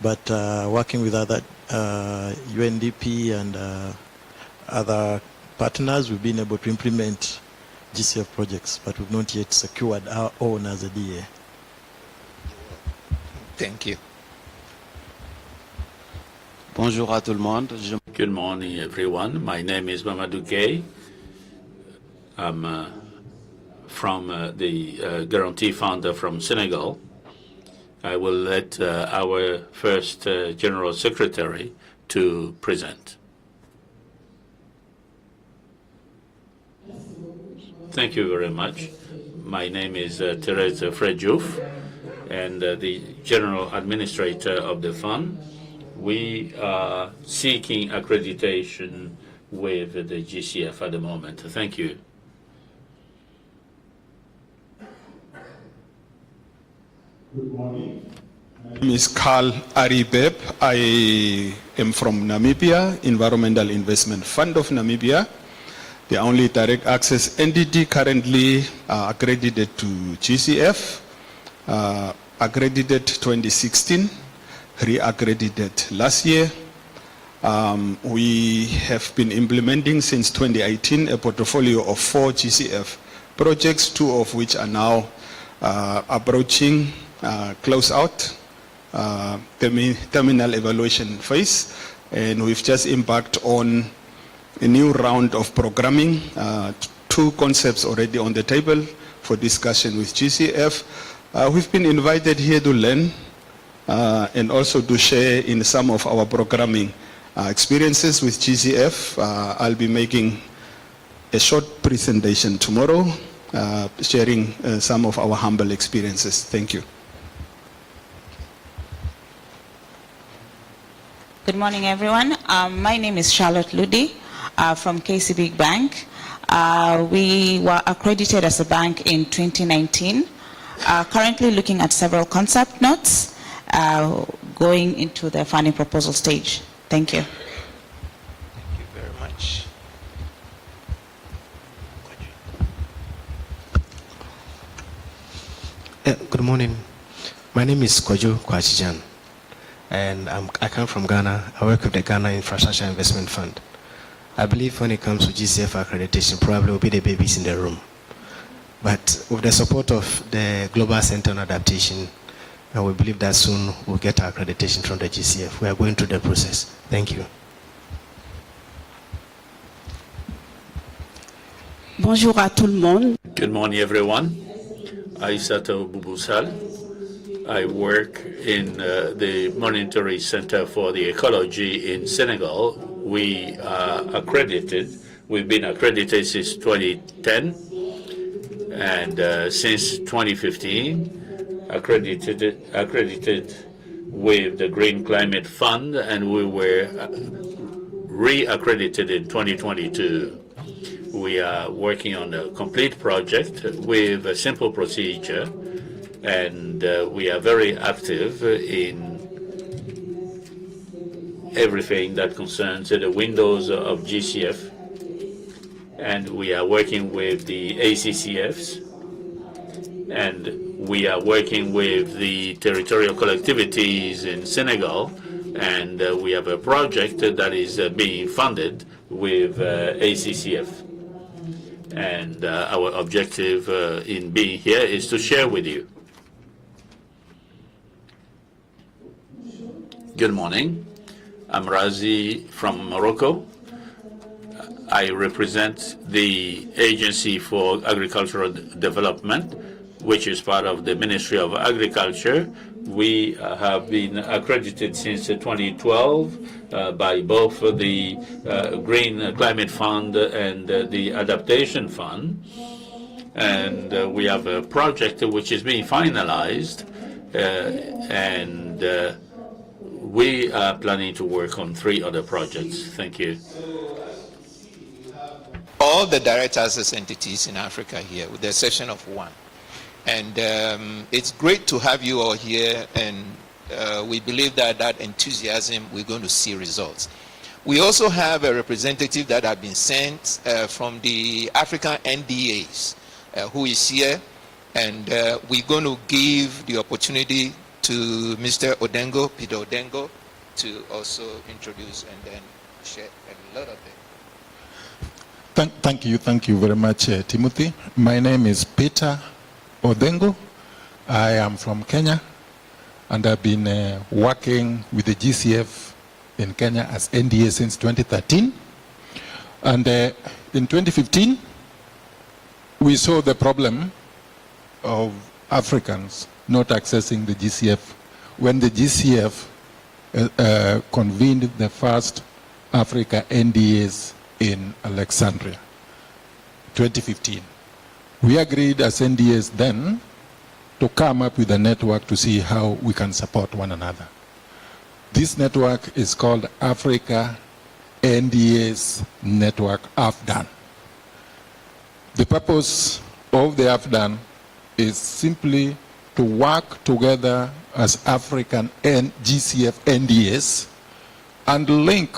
but working with other UNDP and other partners, we've been able to implement GCF projects, but we've not yet secured our own as a DA. Thank you. Bonjour à tout le monde. Good morning, everyone. My name is Mamadou Gueye. I'm from the Guarantee Fund from Senegal. I will let our first General Secretary to present. Thank you very much. My name is Thérèse Fredjouf, and the General Administrator of the Fund. We are seeking accreditation with the GCF at the moment. Thank you. Good morning. My name is Carl Aribeb. I am from Namibia, Environmental Investment Fund of Namibia, the only direct access entity currently accredited to GCF, accredited 2016. Re-accredited last year. We have been implementing since 2018 a portfolio of 4 GCF projects, 2 of which are now approaching close out terminal evaluation phase, and we've just embarked on a new round of programming, 2 concepts already on the table for discussion with GCF. We've been invited here to learn and also to share in some of our programming experiences with GCF. I'll be making a short presentation tomorrow, sharing some of our humble experiences. Thank you. Good morning, everyone. My name is Charlotte Ludi from KCB Bank. We were accredited as a bank in 2019, currently looking at several concept notes, going into the funding proposal stage. Thank you. Thank you very much. Good morning. My name is Kojo Kwachijan, and I come from Ghana. I work with the Ghana Infrastructure Investment Fund. I believe when it comes to GCF accreditation, probably will be the babies in the room. But with the support of the Global Center on Adaptation, and we believe that soon we'll get our accreditation from the GCF. We are going through the process. Thank you. Bonjour à tout le monde. Good morning, everyone. Aissatou Bouboussal. I work in the Monitoring Center for the Ecology in Senegal. We are accredited. We've been accredited since 2010, and since 2015, accredited with the Green Climate Fund, and we were re-accredited in 2022. We are working on a complete project with a simple procedure, and we are very active in everything that concerns the windows of GCF, and we are working with the ACCFs, and we are working with the territorial collectivities in Senegal, and we have a project that is being funded with ACCF. And our objective in being here is to share with you. Good morning. I'm Razi from Morocco. I represent the Agency for Agricultural Development. which is part of the Ministry of Agriculture. We have been accredited since 2012 by both the Green Climate Fund and the Adaptation Fund. And we have a project which is being finalized, and we are planning to work on 3 other projects. Thank you. All the direct access entities in Africa here, with the exception of one. And it's great to have you all here, and we believe that that enthusiasm, we're going to see results. We also have a representative that have been sent from the African NDAs, who is here, and we're going to give the opportunity to Mr. Odengo, Peter Odengo, to also introduce and then share a lot of it. Thank you very much, Timothy. My name is Peter Odengo. I am from Kenya, and I've been working with the GCF in Kenya as NDA since 2013. And in 2015, we saw the problem of Africans not accessing the GCF when the GCF convened the first Africa NDAs in Alexandria, 2015. We agreed as NDAs then to come up with a network to see how we can support one another. This network is called Africa NDAs Network AFDAN. The purpose of the AFDAN is simply to work together as African and GCF NDAs and link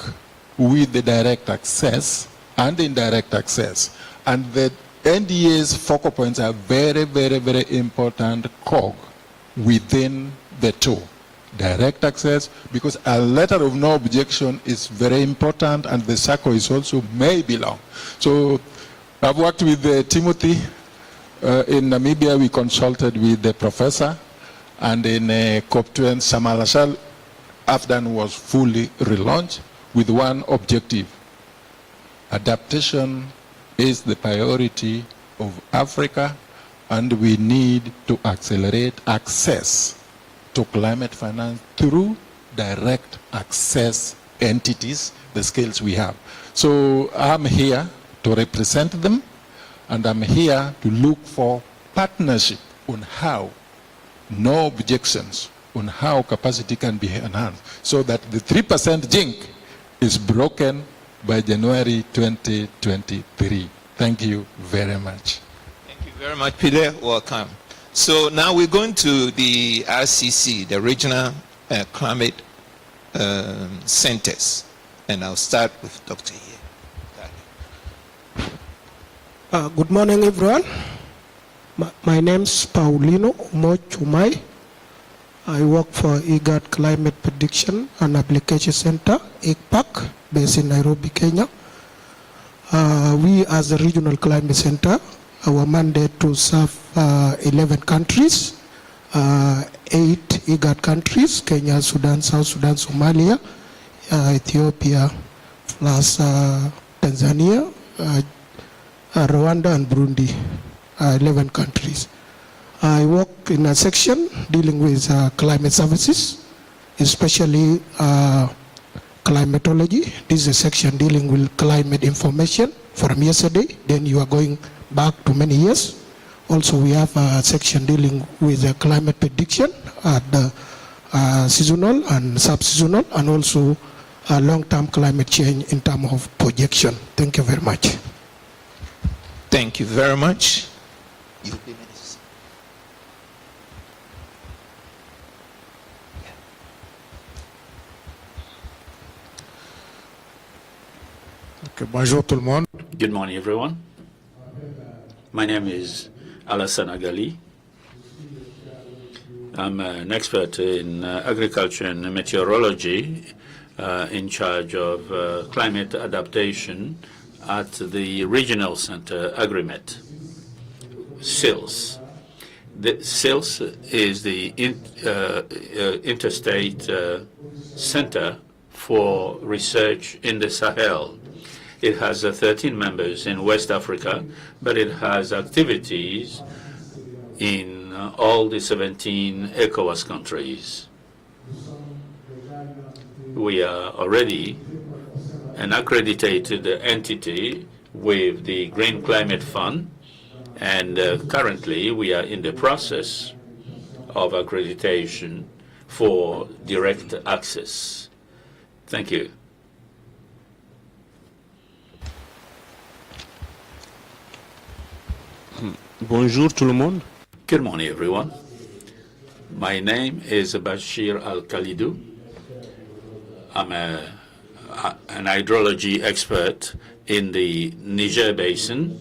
with the direct access and indirect access. And the NDA's focal points are very, very, very important cog within the two. Direct access, because a letter of no objection is very important, and the circle is also may belong. So I've worked with Timothy. In Namibia, we consulted with the professor, and in COP20, Samalashal, AFDAN was fully relaunched with one objective. Adaptation is the priority of Africa, and we need to accelerate access to climate finance through direct access entities, the skills we have. So I'm here to represent them, and I'm here to look for partnership on how, no objections, on how capacity can be enhanced, so that the 3% jink is broken by January 2023. Thank you very much. Thank you very much, Peter. Welcome. So now we're going to the RCC, the Regional Climate Centers. And I'll start with Dr. here. Good morning, everyone. My name is Paulino Mochumai. I work for IGAD Climate Prediction and Application Center, ICPAC, based in Nairobi, Kenya. We, as the Regional Climate Center, our mandate to serve 11 countries, 8 IGAD countries, Kenya, Sudan, South Sudan, Somalia, Ethiopia, plus Tanzania, Rwanda, and Burundi, 11 countries. I work in a section dealing with climate services, especially climatology. This is a section dealing with climate information from yesterday, then you are going back to many years. Also, we have a section dealing with climate prediction at the seasonal and sub-seasonal, and also long-term climate change in terms of projection. Thank you very much. Thank you very much. Okay, bonjour tout le monde. Good morning, everyone. My name is Alassane Agali. I'm an expert in agriculture and meteorology, in charge of climate adaptation at the Regional Center AgriMet, SILS. The SILS is the interstate center for research in the Sahel. It has 13 members in West Africa, but it has activities in all the 17 ECOWAS countries. We are already an accredited entity with the Green Climate Fund, and currently we are in the process of accreditation for direct access. Thank you. Bonjour tout le monde. Good morning, everyone. My name is Bashir Al-Khalidou. I'm an hydrology expert in the Niger Basin,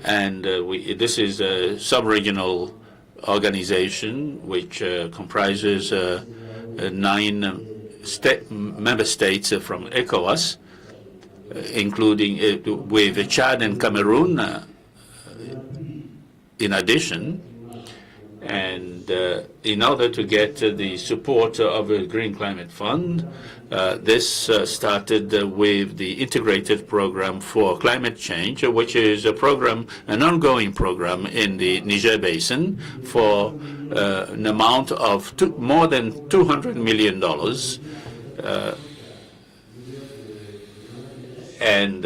and this is a sub-regional organization which comprises 9 member states from ECOWAS, including with Chad and Cameroon in addition. And in order to get the support of the Green Climate Fund, this started with the Integrated Program for Climate Change, which is a program, an ongoing program in the Niger Basin for an amount of more than $200 million. And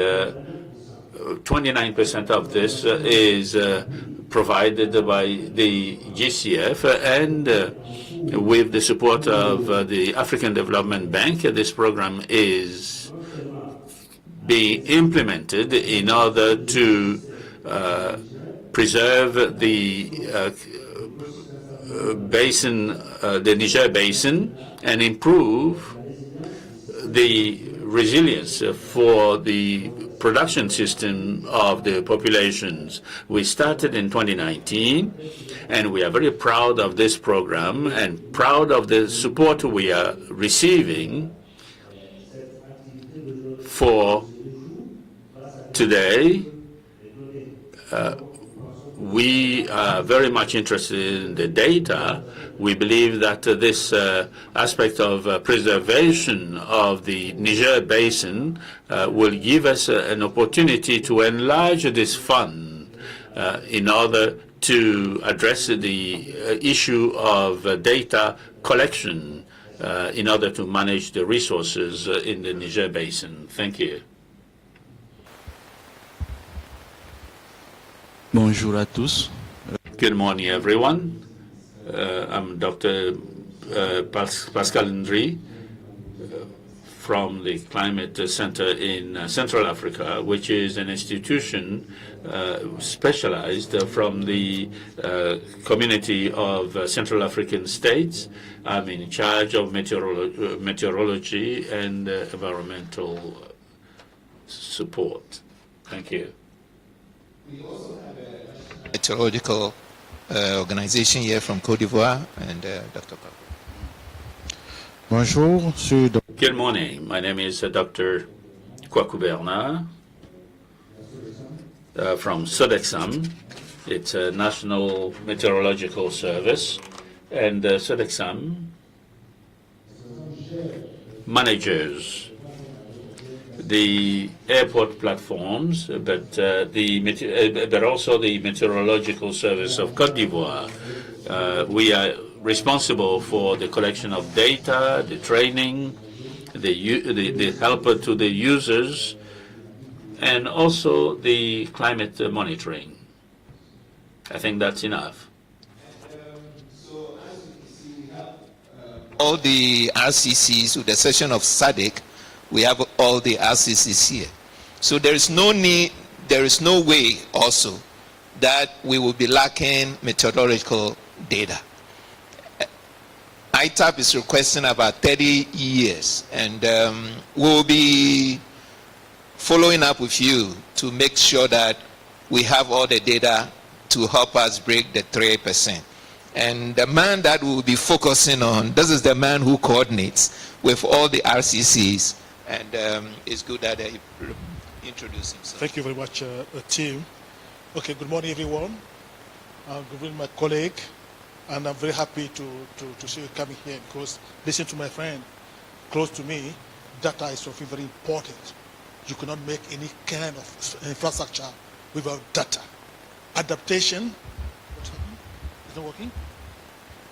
29% of this is provided by the GCF, and with the support of the African Development Bank, this program is being implemented in order to preserve the basin, the Niger Basin, and improve the resilience for the production system of the populations. We started in 2019, and we are very proud of this program and proud of the support we are receiving. For today, we are very much interested in the data. We believe that this aspect of preservation of the Niger Basin will give us an opportunity to enlarge this fund in order to address the issue of data collection in order to manage the resources in the Niger Basin. Thank you. Bonjour à tous. Good morning, everyone. I'm Dr. Pascal Ndri from the Climate Center in Central Africa, which is an institution specialized from the community of Central African states. I'm in charge of meteorology and environmental support. Thank you. We also have a meteorological organization here from Côte d'Ivoire, and Dr. Kaku. Bonjour, Good morning. My name is Dr. Kwaku Bernard from Sodexam. It's a national meteorological service, and Sodexam manages the airport platforms, but also the meteorological service of Côte d'Ivoire. We are responsible for the collection of data, the training, the help to the users, and also the climate monitoring. I think that's enough. So as you can see, we have all the RCCs with the exception of SADC. We have all the RCCs here. So there is no need, there is no way also that we will be lacking meteorological data. ITAP is requesting about 30 years, and we will be following up with you to make sure that we have all the data to help us break the 3%. And the man that we will be focusing on, this is the man who coordinates with all the RCCs, and it's good that he introduced himself. Thank you very much, team. Okay, good morning, everyone. Good morning, my colleague. And I'm very happy to see you coming here because listen to my friend close to me, data is something very important. You cannot make any kind of infrastructure without data. Adaptation, It's not working?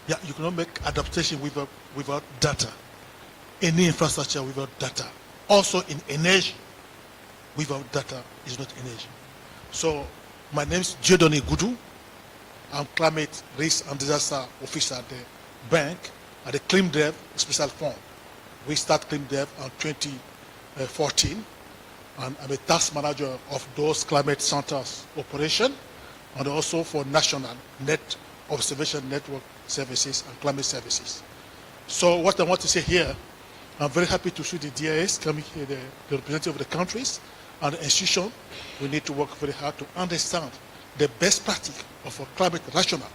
Yeah, you cannot make adaptation without data. Any infrastructure without data. Also in energy, without data is not energy. So my name is Dieudonné Goudou. I'm climate risk and disaster officer at the bank at the ClimDev Special Fund. We start ClimDev in 2014, and I'm a task manager of those climate centers operation, and also for national net observation network services and climate services. So what I want to say here, I'm very happy to see the DIS coming here, the representative of the countries and the institution. We need to work very hard to understand the best practice of a climate rational.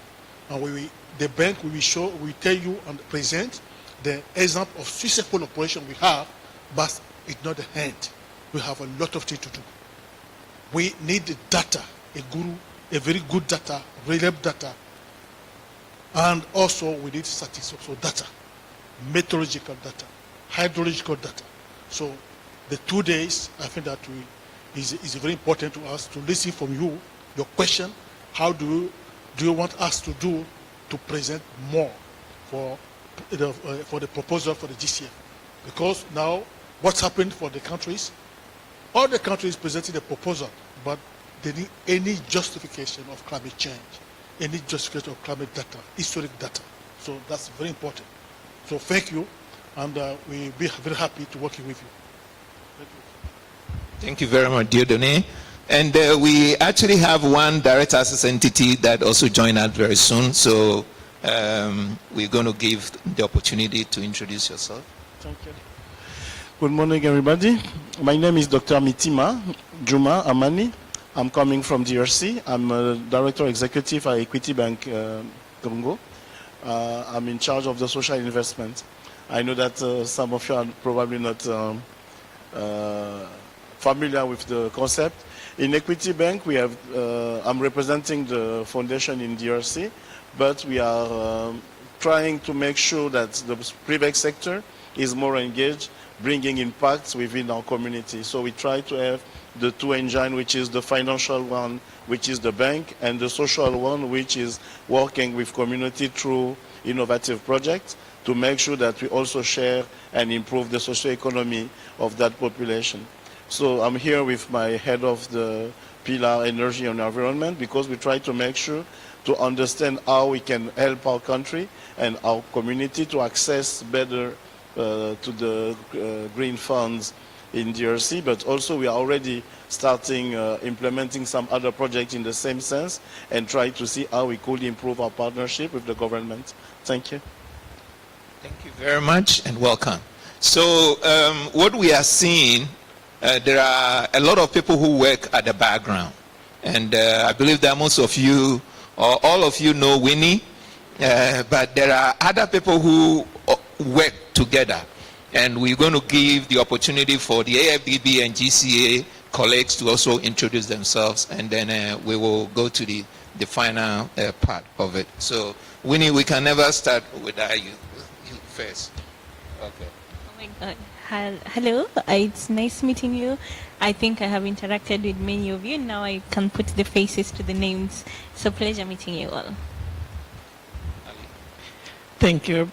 And the bank will tell you and present the example of successful operation we have, but it's not the end. We have a lot of things to do. We need the data, a very good data, reliable data, and also we need statistical data, meteorological data, hydrological data. So the 2 days, I think that is very important to us to listen from you, your question, how do you want us to do to present more for the proposal for the GCF? Because now what's happened for the countries, all the countries presented a proposal, but they need any justification of climate change, any justification of climate data, historic data. So that's very important. So thank you, and we'll be very happy to working with you. Thank you very much, Dieudonné. And we actually have one direct access entity that also joined us very soon. So we're going to give the opportunity to introduce yourself. Thank you. Good morning, everybody. My name is Dr. Mitima Juma Amani. I'm coming from DRC. I'm a Director Executive at Equity Bank Congo. I'm in charge of the social investment. I know that some of you are probably not familiar with the concept. In Equity Bank, we have, I'm representing the foundation in DRC, but we are trying to make sure that the private sector is more engaged, bringing impacts within our community. So we try to have the two engines, which is the financial one, which is the bank, and the social one, which is working with community through innovative projects to make sure that we also share and improve the socio-economy of that population. So I'm here with my head of the pillar energy and environment because we try to make sure to understand how we can help our country and our community to access better to the green funds in DRC, but also we are already starting implementing some other projects in the same sense and try to see how we could improve our partnership with the government. Thank you. Thank you very much and welcome. So what we are seeing, there are a lot of people who work at the background, and I believe that most of you or all of you know Winnie, but there are other people who work together, and we're going to give the opportunity for the AFDB and GCA colleagues to also introduce themselves, and then we will go to the final part of it. So Winnie, we can never start without you first. Okay. Oh my God. Hello, it's nice meeting you. I think I have interacted with many of you. Now I can put the faces to the names. So pleasure meeting you all. Thank you.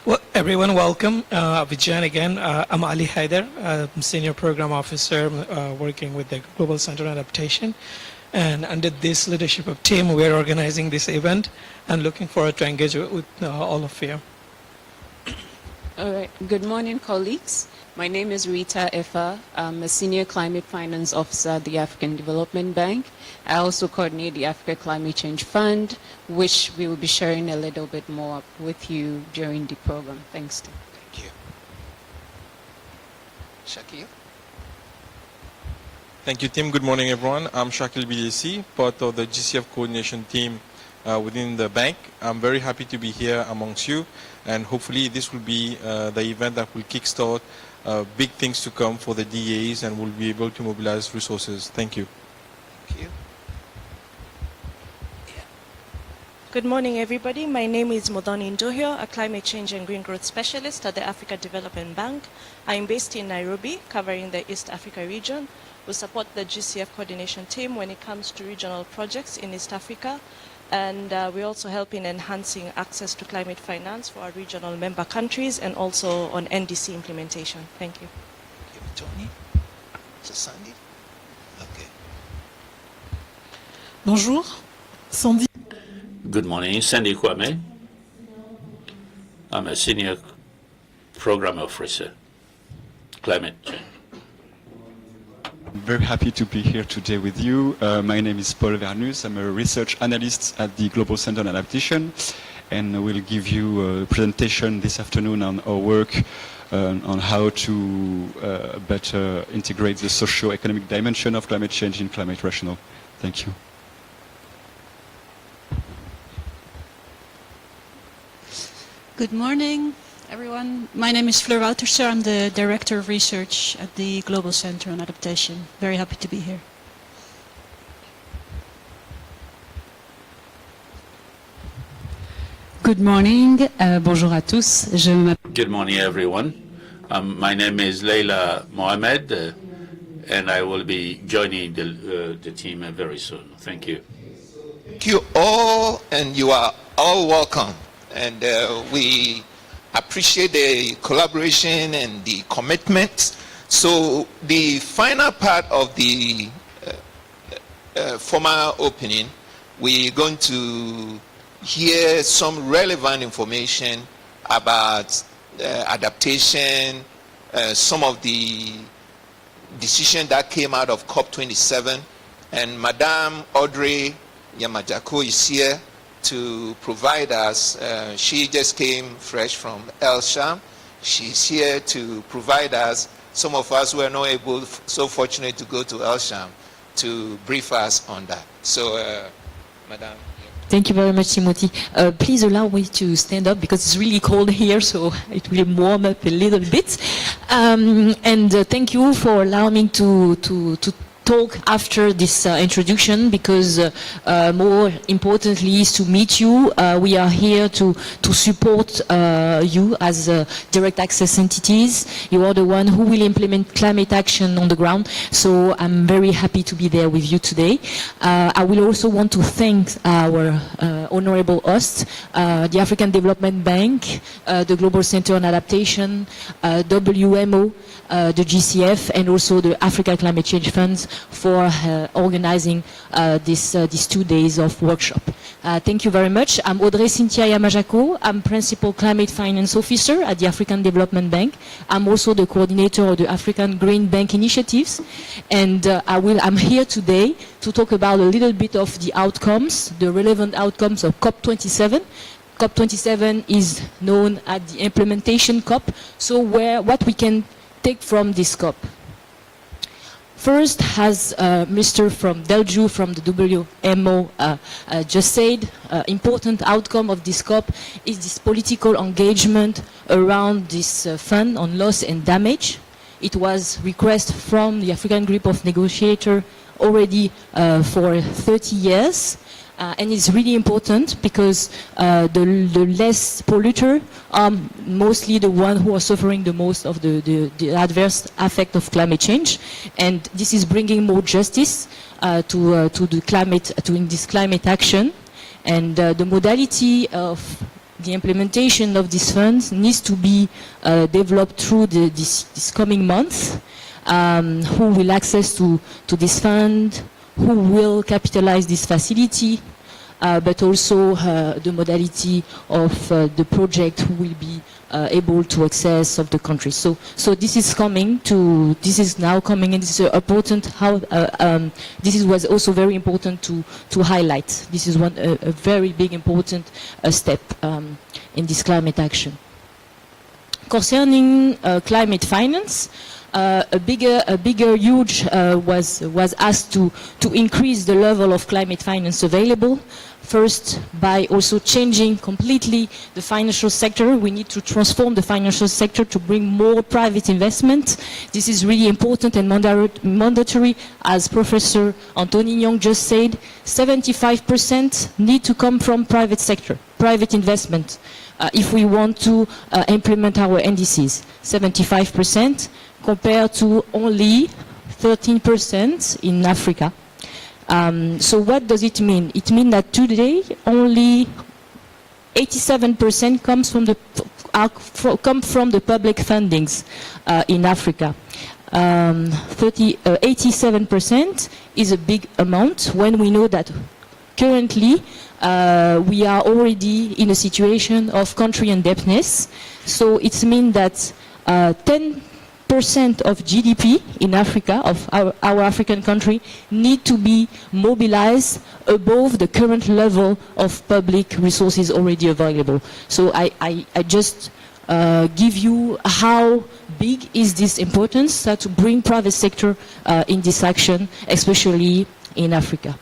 Well, everyone, welcome. Abidjan again. I'm Ali Haider. I'm Senior Program Officer working with the Global Center on Adaptation. And under this leadership of team, we're organizing this event and looking forward to engage with all of you. All right. Good morning, colleagues. My name is Rita Efa. I'm a Senior Climate Finance Officer at the African Development Bank. I also coordinate the Africa Climate Change Fund, which we will be sharing a little bit more with you during the program. Thanks. Thank you. Shakil? Thank you, Tim. Good morning, everyone. I'm Shakil BDC, part of the GCF coordination team within the bank. I'm very happy to be here amongst you, and hopefully this will be the event that will kickstart big things to come for the DAs, and we'll be able to mobilize resources. Thank you. Thank you. Good morning, everybody. My name is Modoni Ndohio, a climate change and green growth specialist at the Africa Development Bank. I am based in Nairobi, covering the East Africa region. We support the GCF coordination team when it comes to regional projects in East Africa. And we also help in enhancing access to climate finance for our regional member countries and also on NDC implementation. Thank you. Tony? Is it Sandy? Okay. Bonjour. Sandy. Good morning, Sandy Kwame. I'm a senior program officer, climate change. Very happy to be here today with you. My name is Paul Vernus. I'm a research analyst at the Global Center on Adaptation, and we'll give you a presentation this afternoon on our work on how to better integrate the socio-economic dimension of climate change in climate rational. Thank you. Good morning, everyone. My name is Fleur Wouterser. I'm the Director of Research at the Global Center on Adaptation. Very happy to be here. Good morning. Bonjour à tous. Good morning, everyone. My name is Leila Mohamed, and I will be joining the team very soon. Thank you. Thank you all, and you are all welcome. And we appreciate the collaboration and the commitment. So the final part of the formal opening, we're going to hear some relevant information about adaptation, some of the decisions that came out of COP27. And Madame Audrey Yamajako is here to provide us. She just came fresh from El Sham. She's here to provide us, some of us who are not able, so fortunate to go to El Sham, to brief us on that. So, Madam. Thank you very much, Timothy. Please allow me to stand up because it's really cold here, so it will warm up a little bit. Thank you for allowing me to talk after this introduction, because more importantly is to meet you. We are here to support you as direct access entities. You are the one who will implement climate action on the ground, so I'm very happy to be there with you today. I will also want to thank our honorable hosts, the African Development Bank, the Global Center on Adaptation, WMO, the GCF, and also the Africa Climate Change Funds for organizing these 2 days of workshop. Thank you very much. I'm Audrey Cynthia Yamajako. I'm Principal Climate Finance Officer at the African Development Bank. I'm also the coordinator of the African Green Bank Initiatives. And I'm here today to talk about a little bit of the outcomes, the relevant outcomes of COP27. COP27 is known as the implementation COP. So what we can take from this COP. First, as Mr. from Delju from the WMO just said, important outcome of this COP is this political engagement around this fund on loss and damage. It was requested from the African group of negotiators already for 30 years. And it's really important because the less polluter are mostly the ones who are suffering the most of the adverse effect of climate change. And this is bringing more justice to this climate action. And the modality of the implementation of these funds needs to be developed through this coming month. Who will access to this fund, who will capitalize this facility, but also the modality of the project who will be able to access of the country. So this is now coming, and this is important. This was also very important to highlight. This is a very big important step in this climate action. Concerning climate finance, a bigger huge was asked to increase the level of climate finance available. First, by also changing completely the financial sector. We need to transform the financial sector to bring more private investment. This is really important and mandatory. As Professor Anthony Young just said, 75% need to come from private sector, private investment, if we want to implement our NDCs. 75% compared to only 13% in Africa. So what does it mean? It means that today only 87% comes from the public fundings in Africa. 87% is a big amount when we know that currently we are already in a situation of country indebtedness. So it means that 10% of GDP in Africa, of our African country, need to be mobilized above the current level of public resources already available. So I just give you how big is this importance to bring private sector in this action, especially in Africa.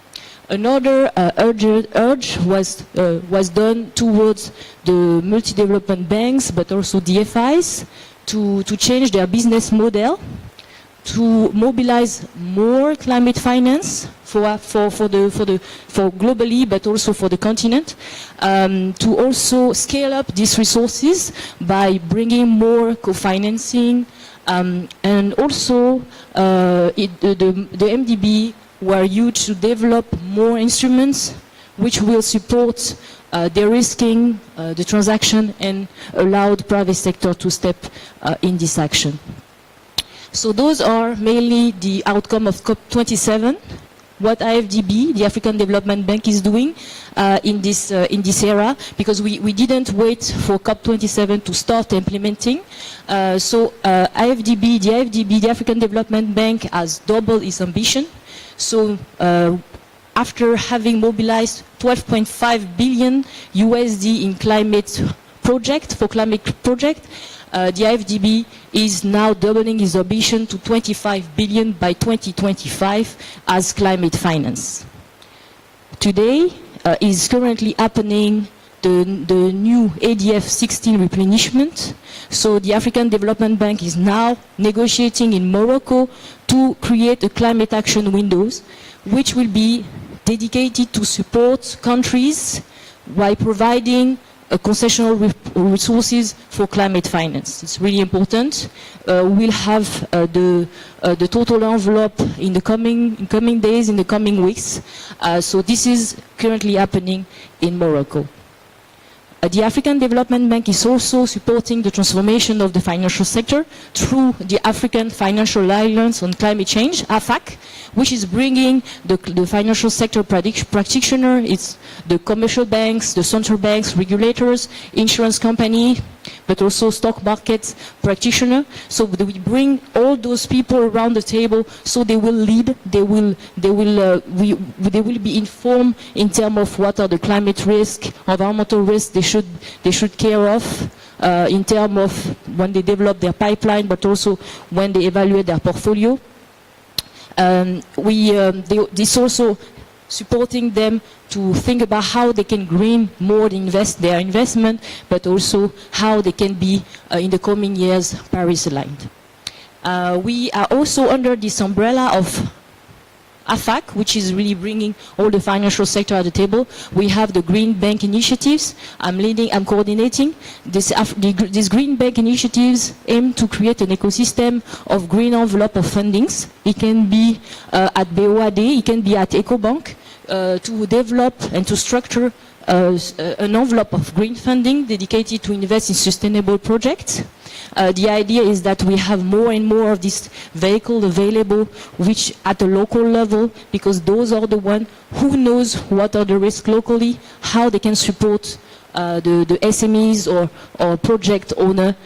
Another urge was done towards the multi-development banks, but also DFIs, to change their business model, to mobilize more climate finance for globally, but also for the continent, to also scale up these resources by bringing more co-financing, and also the MDB were used to develop more instruments which will support de-risking the transaction and allow the private sector to step in this action. So those are mainly the outcome of COP27. What IFDB, the African Development Bank, is doing in this era, because we didn't wait for COP27 to start implementing. So IFDB, the African Development Bank, has doubled its ambition. So after having mobilized 12.5 billion USD in climate project, the IFDB is now doubling its ambition to 25 billion by 2025 as climate finance. Today is currently happening the new ADF 16 replenishment. So the African Development Bank is now negotiating in Morocco to create a climate action windows, which will be dedicated to support countries by providing concessional resources for climate finance. It's really important. We'll have the total envelope in the coming days, in the coming weeks. So this is currently happening in Morocco. The African Development Bank is also supporting the transformation of the financial sector through the African Financial Alliance on Climate Change, AFAC, which is bringing the financial sector practitioner, it's the commercial banks, the central banks, regulators, insurance company, but also stock market practitioner. So we bring all those people around the table, so they will lead, they will be informed in terms of what are the climate risks, environmental risks they should care of, in terms of when they develop their pipeline, but also when they evaluate their portfolio. This also supporting them to think about how they can green more their investment, but also how they can be in the coming years Paris aligned. We are also under this umbrella of AFAC, which is really bringing all the financial sector at the table. We have the Green Bank initiatives. I'm coordinating. These Green Bank initiatives aim to create an ecosystem of green envelope of fundings. It can be at BOAD, it can be at EcoBank, to develop and to structure an envelope of green funding dedicated to invest in sustainable projects. The idea is that we have more and more of this vehicle available, which at a local level, because those are the ones who knows what are the risks locally, how they can support the SMEs or project owner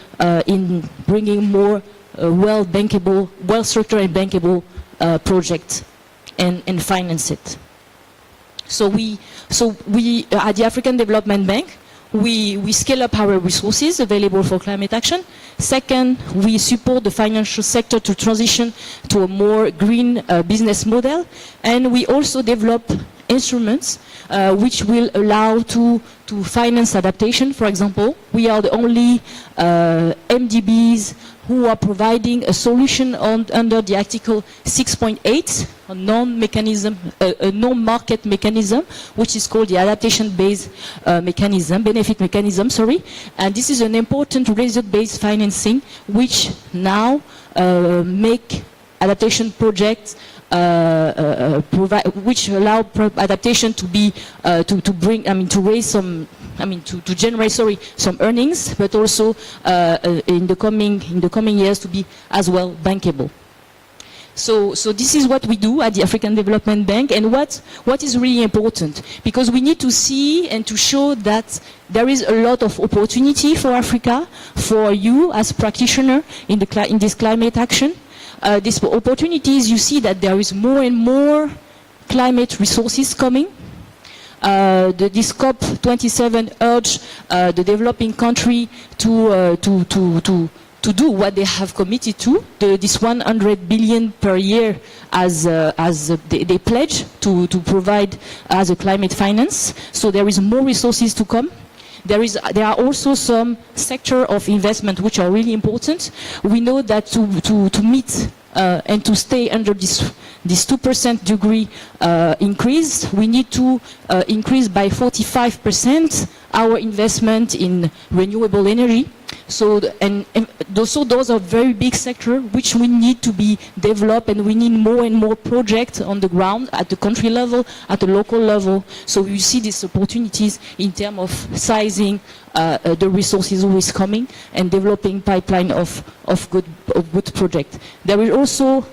in bringing more well-structured and bankable projects and finance it. So we at the African Development Bank, we scale up our resources available for climate action. Second, we support the financial sector to transition to a more green business model. And we also develop instruments which will allow to finance adaptation. For example, we are the only MDBs who are providing a solution under the Article 6.8, a non-market mechanism, which is called the adaptation-based benefit mechanism, And this is an important result-based financing, which now make adaptation projects which allow adaptation to be to bring, to raise some, to generate, some earnings, but also in the coming years to be as well bankable. So this is what we do at the African Development Bank, and what is really important, because we need to see and to show that there is a lot of opportunity for Africa, for you as practitioner in this climate action. These opportunities, you see that there is more and more climate resources coming. This COP27 urged the developing country to do what they have committed to, this 100 billion per year as they pledge to provide as a climate finance. So there is more resources to come. There are also some sector of investment which are really important. We know that to meet and to stay under this 2% degree increase, we need to increase by 45% our investment in renewable energy. So, those are very big sectors which we need to be developed, and we need more and more projects on the ground at the country level, at the local level. So you see these opportunities in terms of sizing the resources always coming and developing pipeline of good projects. There will also,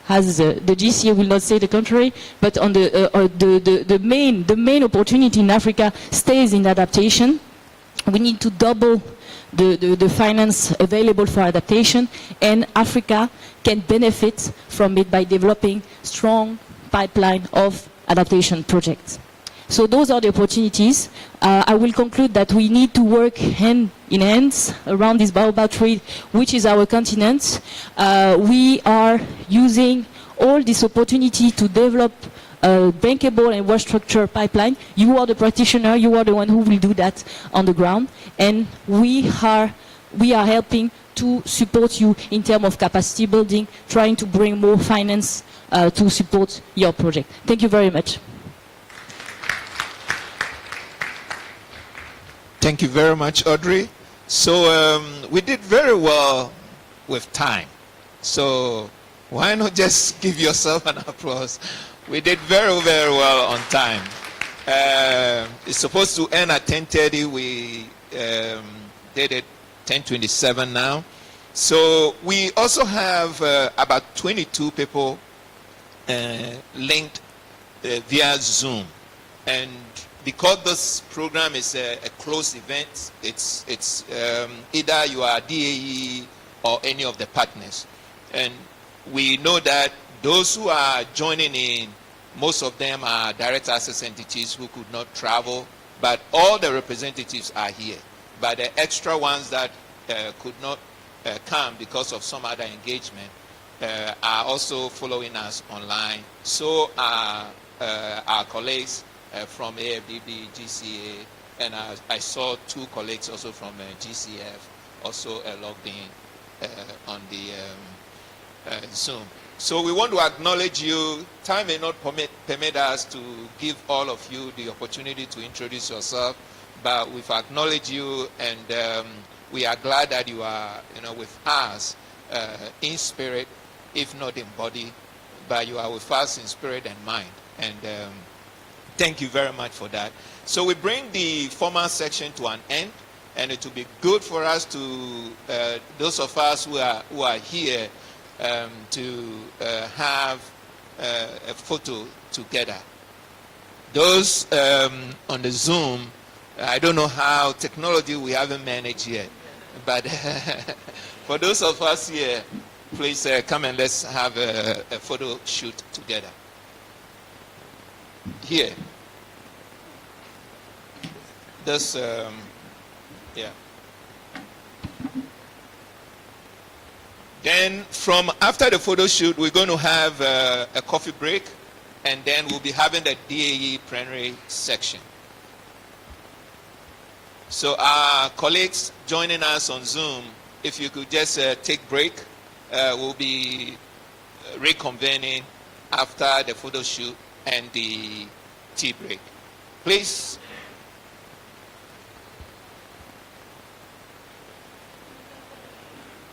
as the GCA will not say the contrary, but on the main opportunity in Africa stays in adaptation. We need to double the finance available for adaptation, and Africa can benefit from it by developing strong pipeline of adaptation projects. So those are the opportunities. I will conclude that we need to work hand in hand around this baobab tree, which is our continent. We are using all this opportunity to develop bankable and well-structured pipeline. You are the practitioner, you are the one who will do that on the ground, and we are helping to support you in terms of capacity building, trying to bring more finance to support your project. Thank you very much. Thank you very much, Audrey. So we did very well with time. So why not just give yourself an applause? We did very, very well on time. It's supposed to end at 10:30. We did it 10:27 now. So we also have about 22 people linked via Zoom. And because this program is a closed event, it's either you are DAE or any of the partners. And we know that those who are joining in, most of them are direct access entities who could not travel, but all the representatives are here. But the extra ones that could not come because of some other engagement are also following us online. So are our colleagues from AFDB, GCA, and I saw two colleagues also from GCF also logged in on the Zoom. So we want to acknowledge you. Time may not permit us to give all of you the opportunity to introduce yourself, but we've acknowledged you, and we are glad that you are, with us in spirit, if not in body, but you are with us in spirit and mind. And thank you very much for that. So we bring the formal section to an end, and it will be good for us to, those of us who are here, to have a photo together. Those on the Zoom, I don't know how technology we haven't managed yet, but for those of us here, please come and let's have a photo shoot together. Here. This, yeah. Then from after the photo shoot, we're going to have a coffee break, and then we'll be having the DAE plenary section. So our colleagues joining us on Zoom, if you could just take break, we'll be reconvening after the photo shoot and the tea break. Please